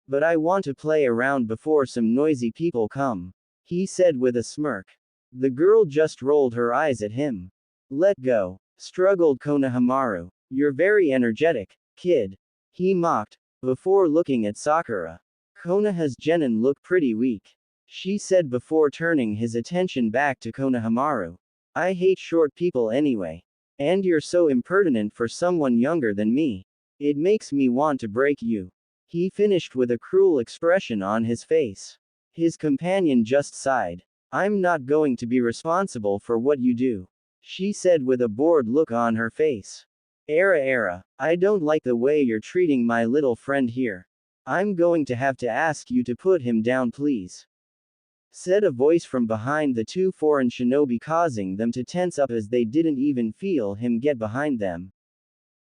But I want to play around before some noisy people come, he said with a smirk. The girl just rolled her eyes at him. Let go, struggled Konohamaru. You're very energetic, kid, he mocked, before looking at Sakura. Konoha's genin look pretty weak, she said before turning his attention back to Konohamaru. I hate short people anyway. And you're so impertinent for someone younger than me. It makes me want to break you. He finished with a cruel expression on his face. His companion just sighed. I'm not going to be responsible for what you do, she said with a bored look on her face. I don't like the way you're treating my little friend here. I'm going to have to ask you to put him down, please," said a voice from behind the two foreign shinobi, causing them to tense up as they didn't even feel him get behind them.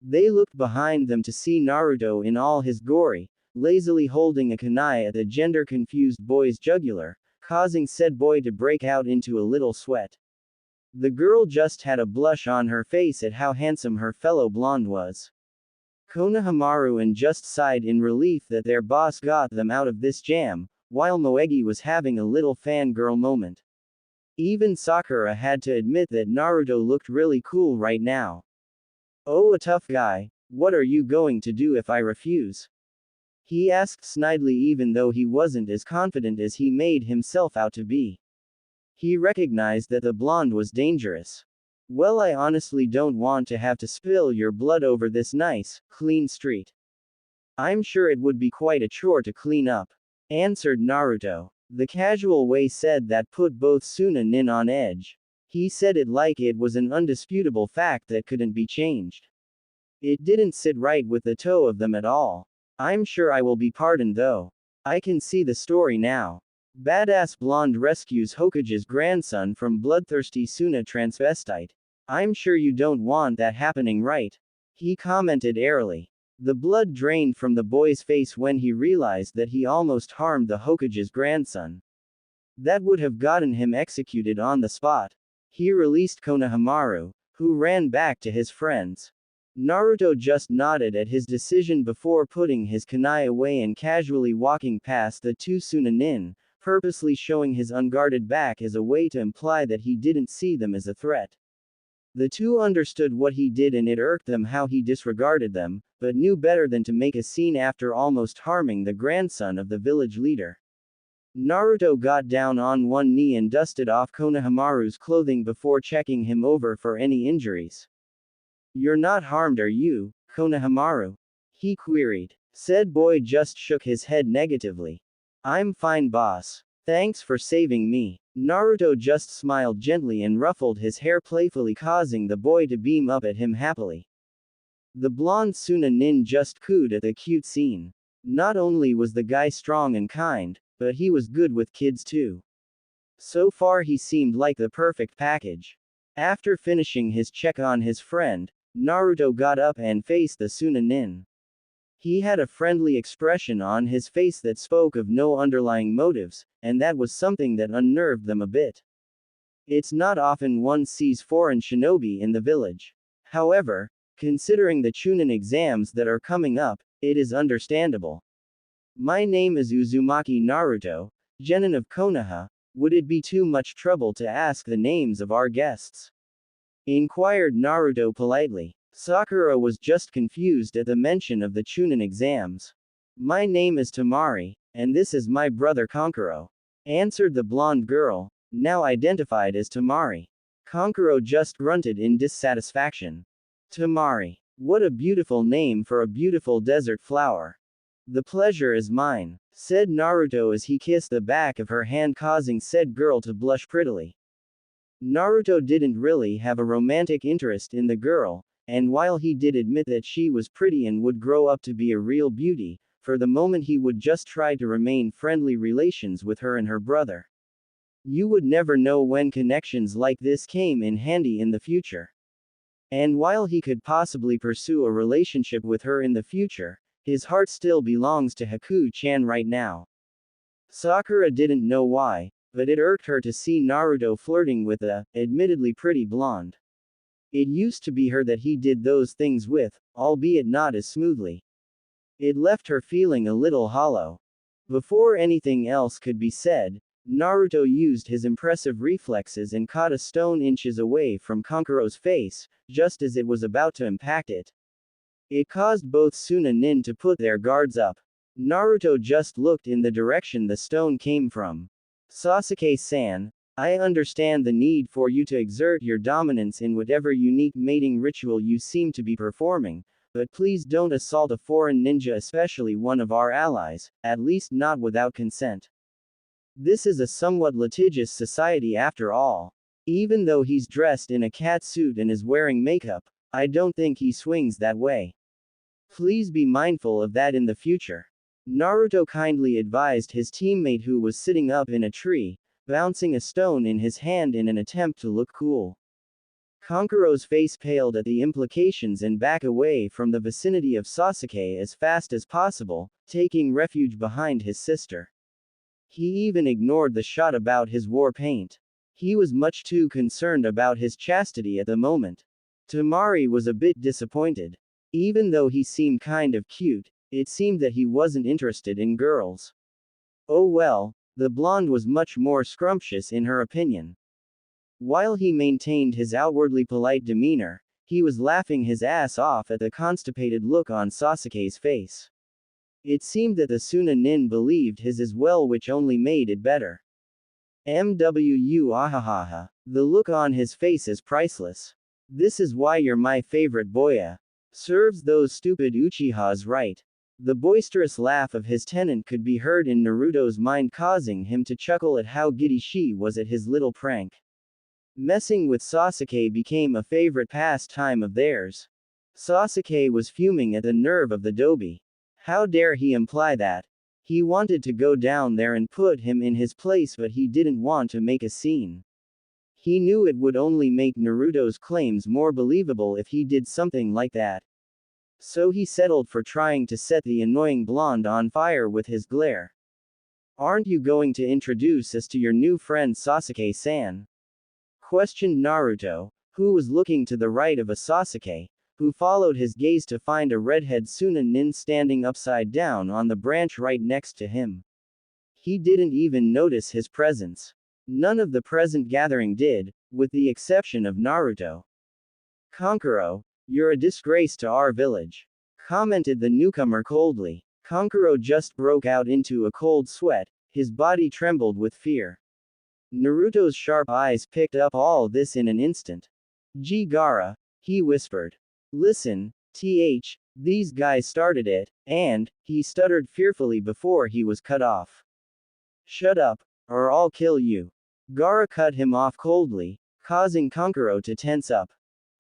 They looked behind them to see Naruto in all his glory, lazily holding a kunai at the gender-confused boy's jugular, causing said boy to break out into a little sweat. The girl just had a blush on her face at how handsome her fellow blonde was. Konohamaru and just sighed in relief that their boss got them out of this jam, while Moegi was having a little fangirl moment. Even Sakura had to admit that Naruto looked really cool right now. "Oh, a tough guy, what are you going to do if I refuse?" he asked snidely, even though he wasn't as confident as he made himself out to be. He recognized that the blonde was dangerous. "Well, I honestly don't want to have to spill your blood over this nice, clean street. I'm sure it would be quite a chore to clean up," answered Naruto. The casual way said that put both Suna Nin on edge. He said it like it was an undisputable fact that couldn't be changed. It didn't sit right with the two of them at all. "I'm sure I will be pardoned though. I can see the story now. Badass blonde rescues Hokage's grandson from bloodthirsty Suna transvestite. I'm sure you don't want that happening, right?" he commented airily. The blood drained from the boy's face when he realized that he almost harmed the Hokage's grandson. That would have gotten him executed on the spot. He released Konohamaru, who ran back to his friends. Naruto just nodded at his decision before putting his kunai away and casually walking past the two Sunanin, purposely showing his unguarded back as a way to imply that he didn't see them as a threat. The two understood what he did and it irked them how he disregarded them, but knew better than to make a scene after almost harming the grandson of the village leader. Naruto got down on one knee and dusted off Konohamaru's clothing before checking him over for any injuries. "You're not harmed, are you, Konohamaru?" he queried. Said boy just shook his head negatively. "I'm fine, boss. Thanks for saving me." Naruto just smiled gently and ruffled his hair playfully, causing the boy to beam up at him happily. The blonde Suna Nin just cooed at the cute scene. Not only was the guy strong and kind, but he was good with kids too. So far he seemed like the perfect package. After finishing his check on his friend, Naruto got up and faced the Suna Nin. He had a friendly expression on his face that spoke of no underlying motives, and that was something that unnerved them a bit. It's not often one sees foreign shinobi in the village. However, considering the Chunin exams that are coming up, it is understandable. "My name is Uzumaki Naruto, genin of Konoha. Would it be too much trouble to ask the names of our guests?" inquired Naruto politely. Sakura was just confused at the mention of the Chunin exams. "My name is Tamari, and this is my brother Kankuro," answered the blonde girl, now identified as Tamari. Kankuro just grunted in dissatisfaction. "Tamari. What a beautiful name for a beautiful desert flower." "The pleasure is mine," said Naruto as he kissed the back of her hand, causing said girl to blush prettily. Naruto didn't really have a romantic interest in the girl, and while he did admit that she was pretty and would grow up to be a real beauty, for the moment he would just try to remain friendly relations with her and her brother. You would never know when connections like this came in handy in the future. And while he could possibly pursue a relationship with her in the future, his heart still belongs to Haku-chan right now. Sakura didn't know why, but it irked her to see Naruto flirting with a, admittedly pretty blonde. It used to be her that he did those things with, albeit not as smoothly. It left her feeling a little hollow. Before anything else could be said, Naruto used his impressive reflexes and caught a stone inches away from Kankuro's face, just as it was about to impact it. It caused both Suna Nin to put their guards up. Naruto just looked in the direction the stone came from. "Sasuke-san, I understand the need for you to exert your dominance in whatever unique mating ritual you seem to be performing, but please don't assault a foreign ninja, especially one of our allies, at least not without consent. This is a somewhat litigious society after all." Even though he's dressed in a cat suit and is wearing makeup, I don't think he swings that way. Please be mindful of that in the future. Naruto kindly advised his teammate who was sitting up in a tree, bouncing a stone in his hand in an attempt to look cool. Kankuro's face paled at the implications and backed away from the vicinity of Sasuke as fast as possible, taking refuge behind his sister. He even ignored the shot about his war paint. He was much too concerned about his chastity at the moment. Tamari was a bit disappointed. Even though he seemed kind of cute, it seemed that he wasn't interested in girls. Oh well, the blonde was much more scrumptious in her opinion. While he maintained his outwardly polite demeanor, he was laughing his ass off at the constipated look on Sasuke's face. It seemed that the Suna Nin believed his as well, which only made it better. MWU ahahaha. The look on his face is priceless. This is why you're my favorite boya. Serves those stupid Uchihas right. The boisterous laugh of his tenant could be heard in Naruto's mind, causing him to chuckle at how giddy she was at his little prank. Messing with Sasuke became a favorite pastime of theirs. Sasuke was fuming at the nerve of the Dobi. How dare he imply that? He wanted to go down there and put him in his place, but he didn't want to make a scene. He knew it would only make Naruto's claims more believable if he did something like that. So he settled for trying to set the annoying blonde on fire with his glare. Aren't you going to introduce us to your new friend Sasuke-san? Questioned Naruto, who was looking to the right of a Sasuke, who followed his gaze to find a redhead Suna Nin standing upside down on the branch right next to him. He didn't even notice his presence. None of the present gathering did, with the exception of Naruto. Kankuro, you're a disgrace to our village, commented the newcomer coldly. Kankuro just broke out into a cold sweat, his body trembled with fear. Naruto's sharp eyes picked up all this in an instant. Gaara, he whispered. Listen, these guys started it, and, he stuttered fearfully before he was cut off. Shut up, or I'll kill you. Gaara cut him off coldly, causing Kankuro to tense up.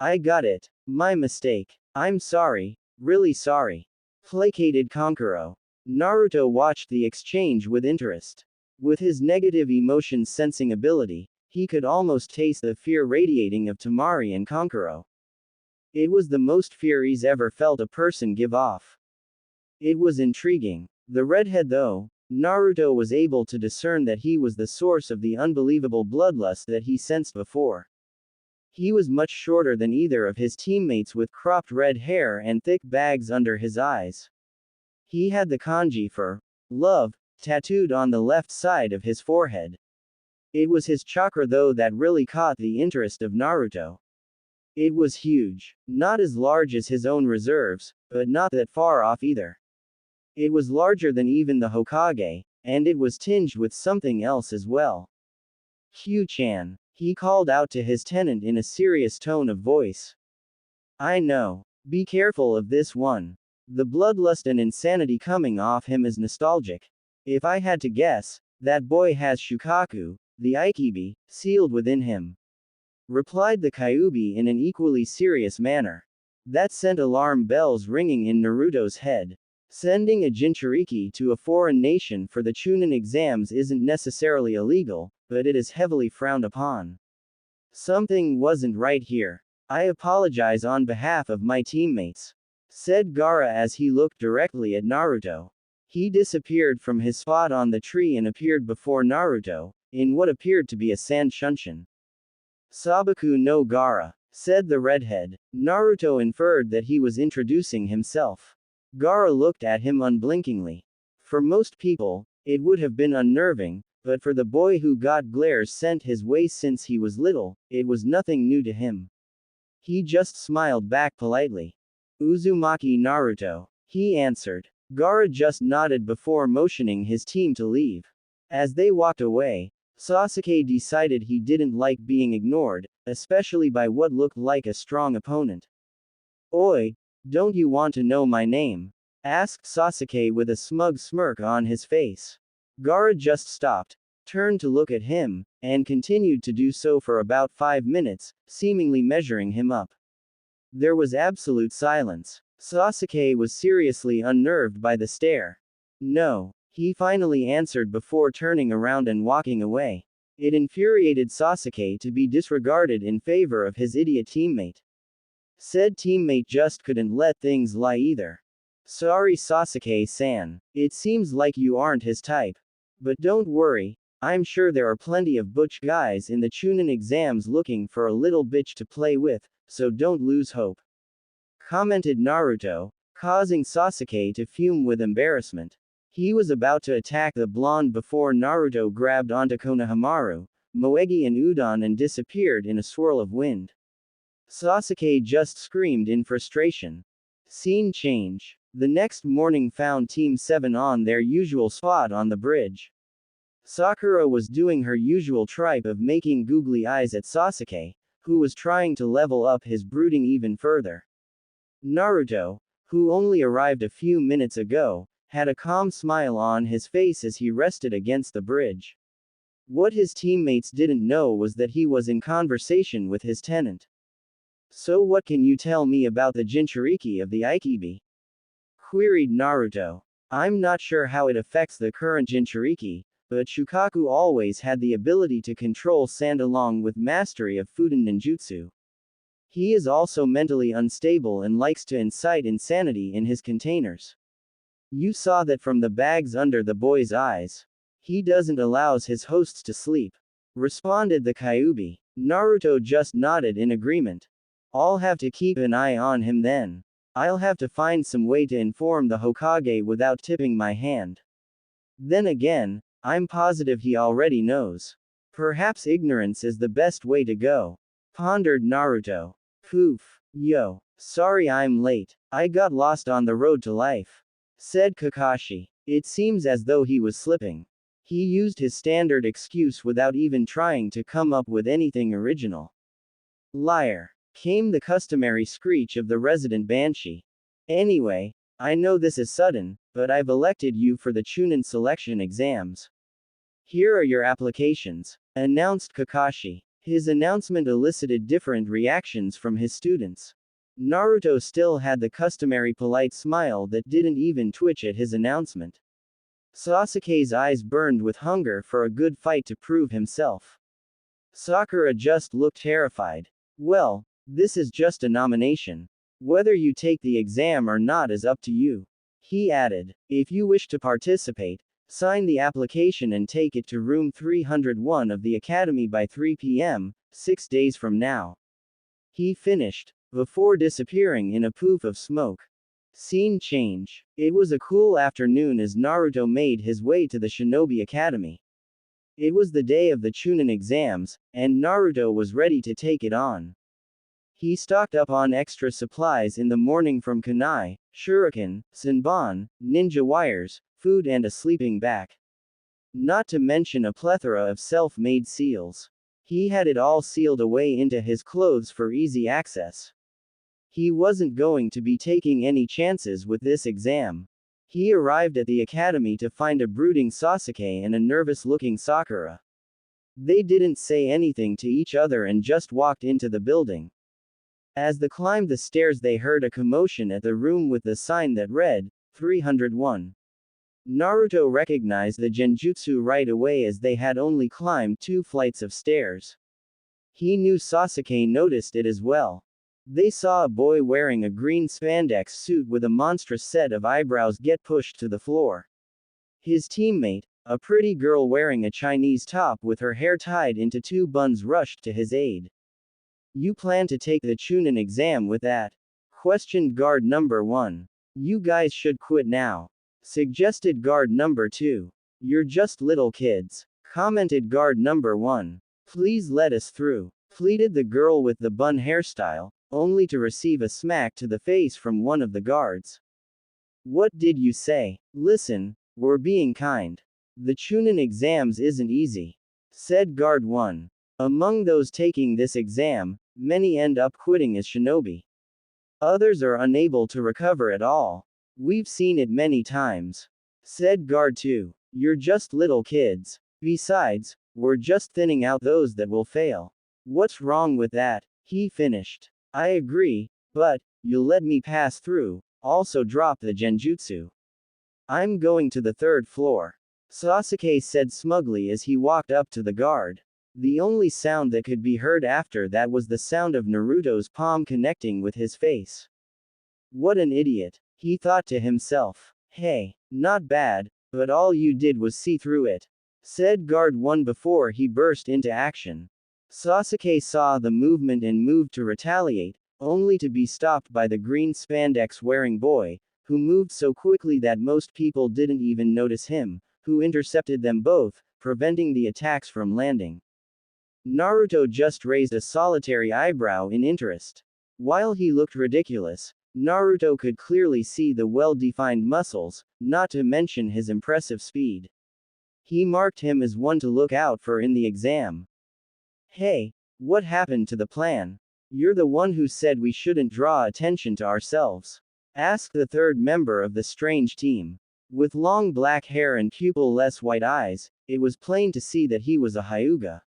I got it. My mistake. I'm sorry, really sorry. Placated Kankuro. Naruto watched the exchange with interest. With his negative emotion sensing ability, he could almost taste the fear radiating of Tamari and Kankuro. It was the most fear he's ever felt a person give off. It was intriguing. The redhead though, Naruto was able to discern that he was the source of the unbelievable bloodlust that he sensed before. He was much shorter than either of his teammates with cropped red hair and thick bags under his eyes. He had the kanji for love tattooed on the left side of his forehead. It was his chakra though that really caught the interest of Naruto. It was huge, not as large as his own reserves, but not that far off either. It was larger than even the Hokage, and it was tinged with something else as well. Q-chan, he called out to his tenant in a serious tone of voice. I know. Be careful of this one. The bloodlust and insanity coming off him is nostalgic. If I had to guess, that boy has Shukaku, the Ikibi, sealed within him. Replied the Kyuubi in an equally serious manner. That sent alarm bells ringing in Naruto's head. Sending a Jinchuriki to a foreign nation for the Chunin exams isn't necessarily illegal, but it is heavily frowned upon. Something wasn't right here. I apologize on behalf of my teammates, said Gaara as he looked directly at Naruto. He disappeared from his spot on the tree and appeared before Naruto, in what appeared to be a sand shunshin. Sabaku no Gaara, said the redhead. Naruto inferred that he was introducing himself. Gaara looked at him unblinkingly. For most people, it would have been unnerving, but for the boy who got glares sent his way since he was little, it was nothing new to him. He just smiled back politely. Uzumaki Naruto, he answered. Gaara just nodded before motioning his team to leave. As they walked away, Sasuke decided he didn't like being ignored, especially by what looked like a strong opponent. Oi, don't you want to know my name? Asked Sasuke with a smug smirk on his face. Gaara just stopped, turned to look at him, and continued to do so for about 5 minutes, seemingly measuring him up. There was absolute silence. Sasuke was seriously unnerved by the stare. No, he finally answered before turning around and walking away. It infuriated Sasuke to be disregarded in favor of his idiot teammate. Said teammate just couldn't let things lie either. Sorry Sasuke-san. It seems like you aren't his type. But don't worry, I'm sure there are plenty of butch guys in the Chunin exams looking for a little bitch to play with, so don't lose hope. Commented Naruto, causing Sasuke to fume with embarrassment. He was about to attack the blonde before Naruto grabbed onto Konohamaru, Moegi and Udon and disappeared in a swirl of wind. Sasuke just screamed in frustration. Scene change. The next morning found Team 7 on their usual spot on the bridge. Sakura was doing her usual tripe of making googly eyes at Sasuke, who was trying to level up his brooding even further. Naruto, who only arrived a few minutes ago, had a calm smile on his face as he rested against the bridge. What his teammates didn't know was that he was in conversation with his tenant. So what can you tell me about the Jinchuriki of the Aikibi? Queried Naruto. I'm not sure how it affects the current Jinchuriki, but Shukaku always had the ability to control sand along with mastery of Fuden ninjutsu. He is also mentally unstable and likes to incite insanity in his containers. You saw that from the bags under the boy's eyes. He doesn't allow his hosts to sleep. Responded the Kyuubi. Naruto just nodded in agreement. I'll have to keep an eye on him then. I'll have to find some way to inform the Hokage without tipping my hand. Then again, I'm positive he already knows. Perhaps ignorance is the best way to go. Pondered Naruto. Poof. Yo. Sorry I'm late. I got lost on the road to life. Said Kakashi. It seems as though he was slipping. He used his standard excuse without even trying to come up with anything original. Liar. Came the customary screech of the resident banshee. Anyway, I know this is sudden, but I've elected you for the Chunin selection exams. Here are your applications, announced Kakashi. His announcement elicited different reactions from his students. Naruto still had the customary polite smile that didn't even twitch at his announcement. Sasuke's eyes burned with hunger for a good fight to prove himself. Sakura just looked terrified. Well, this is just a nomination. Whether you take the exam or not is up to you. He added, if you wish to participate, sign the application and take it to room 301 of the academy by 3 p.m., 6 days from now. He finished, before disappearing in a poof of smoke. Scene change. It was a cool afternoon as Naruto made his way to the Shinobi Academy. It was the day of the Chunin exams, and Naruto was ready to take it on. He stocked up on extra supplies in the morning from kunai, shuriken, senbon, ninja wires, food and a sleeping bag. Not to mention a plethora of self-made seals. He had it all sealed away into his clothes for easy access. He wasn't going to be taking any chances with this exam. He arrived at the academy to find a brooding Sasuke and a nervous-looking Sakura. They didn't say anything to each other and just walked into the building. As they climbed the stairs they heard a commotion at the room with the sign that read, 301. Naruto recognized the genjutsu right away as they had only climbed 2 flights of stairs. He knew Sasuke noticed it as well. They saw a boy wearing a green spandex suit with a monstrous set of eyebrows get pushed to the floor. His teammate, a pretty girl wearing a Chinese top with her hair tied into 2 buns, rushed to his aid. You plan to take the Chunin exam with that? Questioned guard number 1. You guys should quit now. Suggested guard number 2. You're just little kids. Commented guard number 1. Please let us through. Pleaded the girl with the bun hairstyle, only to receive a smack to the face from one of the guards. What did you say? Listen, we're being kind. The Chunin exams isn't easy. Said guard 1. Among those taking this exam, many end up quitting as shinobi. Others are unable to recover at all. We've seen it many times. Said guard 2. You're just little kids. Besides, we're just thinning out those that will fail. What's wrong with that? He finished. I agree, But, you'll let me pass through, also drop the genjutsu. I'm going to the third floor. Sasuke said smugly as he walked up to the guard. The only sound that could be heard after that was the sound of Naruto's palm connecting with his face. What an idiot, he thought to himself. Hey, not bad, but all you did was see through it, said guard 1 before he burst into action. Sasuke saw the movement and moved to retaliate, only to be stopped by the green spandex-wearing boy, who moved so quickly that most people didn't even notice him, who intercepted them both, preventing the attacks from landing. Naruto just raised a solitary eyebrow in interest. While he looked ridiculous, Naruto could clearly see the well-defined muscles, not to mention his impressive speed. He marked him as one to look out for in the exam. Hey, what happened to the plan? You're the one who said we shouldn't draw attention to ourselves, asked the third member of the strange team. With long black hair and pupil-less white eyes, it was plain to see that he was a Hyuga.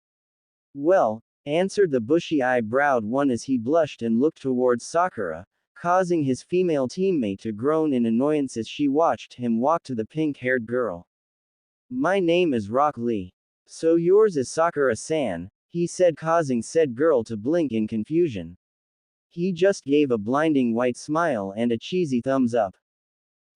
Well, answered the bushy-eyebrows one as he blushed and looked towards Sakura, causing his female teammate to groan in annoyance as she watched him walk to the pink-haired girl. My name is Rock Lee. So yours is Sakura-san, he said, causing said girl to blink in confusion. He just gave a blinding white smile and a cheesy thumbs up.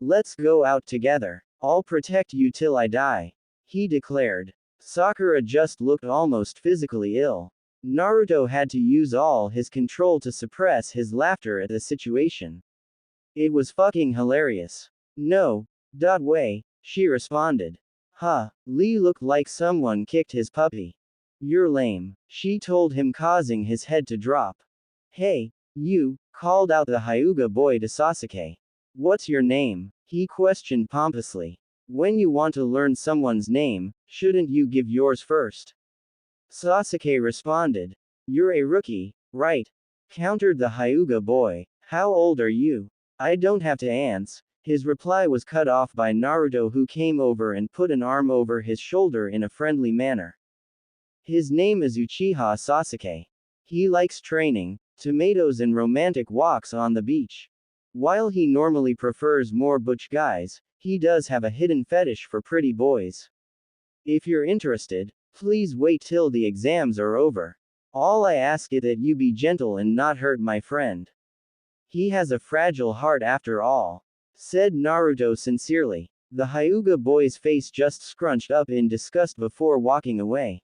Let's go out together. I'll protect you till I die, he declared. Sakura just looked almost physically ill. Naruto had to use all his control to suppress his laughter at the situation. It was fucking hilarious. No, way, she responded. Huh, Lee looked like someone kicked his puppy. You're lame, she told him, causing his head to drop. Hey, you, called out the Hyuga boy to Sasuke. What's your name? He questioned pompously. When you want to learn someone's name, shouldn't you give yours first? Sasuke responded. You're a rookie, right? Countered the Hyuga boy. How old are you? I don't have to answer. His reply was cut off by Naruto, who came over and put an arm over his shoulder in a friendly manner. His name is Uchiha Sasuke. He likes training, tomatoes and romantic walks on the beach. While he normally prefers more butch guys, he does have a hidden fetish for pretty boys. If you're interested, please wait till the exams are over. All I ask is that you be gentle and not hurt my friend. He has a fragile heart after all, said Naruto sincerely. The Hyuga boy's face just scrunched up in disgust before walking away.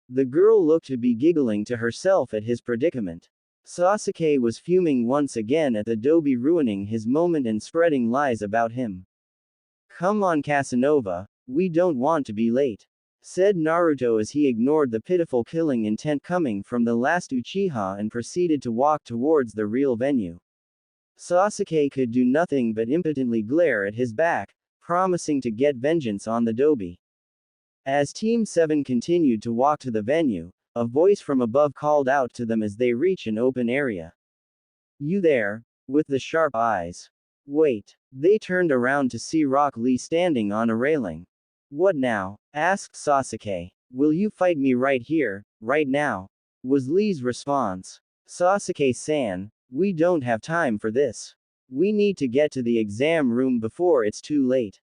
The girl looked to be giggling to herself at his predicament. Sasuke was fuming once again at the Dobe ruining his moment and spreading lies about him. Come on, Casanova, we don't want to be late, said Naruto as he ignored the pitiful killing intent coming from the last Uchiha and proceeded to walk towards the real venue. Sasuke could do nothing but impotently glare at his back, promising to get vengeance on the Dobe. As Team 7 continued to walk to the venue, a voice from above called out to them as they reached an open area. You there, with the sharp eyes. Wait. They turned around to see Rock Lee standing on a railing. What now? Asked Sasuke. Will you fight me right here, right now? Was Lee's response. Sasuke-san, we don't have time for this. We need to get to the exam room before it's too late.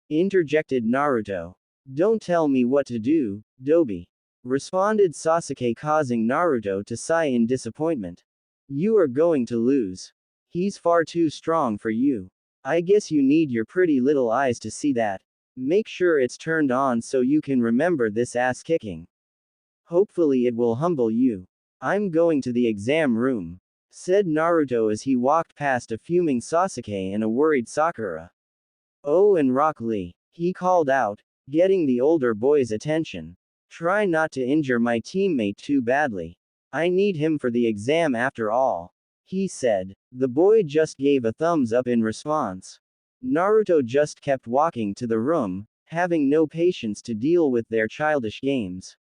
Interjected Naruto. Don't tell me what to do, Dobe. Responded Sasuke, causing Naruto to sigh in disappointment. You are going to lose. He's far too strong for you. I guess you need your pretty little eyes to see that. Make sure it's turned on so you can remember this ass kicking. Hopefully it will humble you. I'm going to the exam room, said Naruto as he walked past a fuming Sasuke and a worried Sakura. Oh, and Rock Lee, he called out, getting the older boy's attention. Try not to injure my teammate too badly. I need him for the exam after all, he said. The boy just gave a thumbs up in response. Naruto just kept walking to the room, having no patience to deal with their childish games.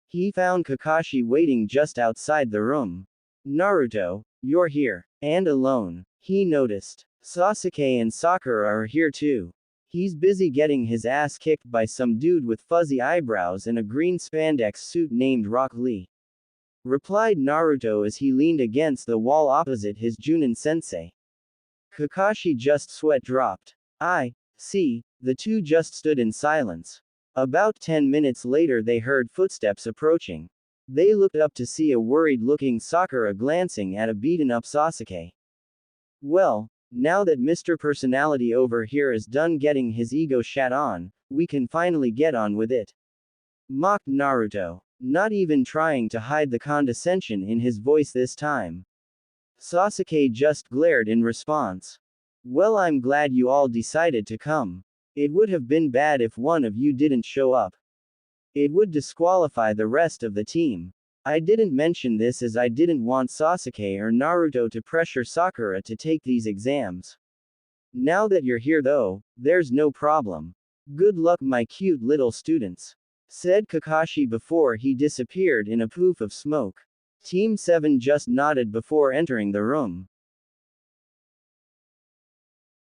He found Kakashi waiting just outside the room. Naruto, you're here, and alone, he noticed. Sasuke and Sakura are here too. He's busy getting his ass kicked by some dude with fuzzy eyebrows and a green spandex suit named Rock Lee. replied Naruto as he leaned against the wall opposite his Junin sensei. Kakashi just sweat dropped. I see, the two just stood in silence. About 10 minutes later they heard footsteps approaching. They looked up to see a worried-looking Sakura glancing at a beaten-up Sasuke. Well, now that Mr. Personality over here is done getting his ego shat on, we can finally get on with it. Mocked Naruto, not even trying to hide the condescension in his voice this time. Sasuke just glared in response. Well, I'm glad you all decided to come. It would have been bad if one of you didn't show up. It would disqualify the rest of the team. I didn't mention this as I didn't want Sasuke or Naruto to pressure Sakura to take these exams. Now that you're here though, there's no problem. Good luck, my cute little students, said Kakashi before he disappeared in a poof of smoke. Team 7 just nodded before entering the room.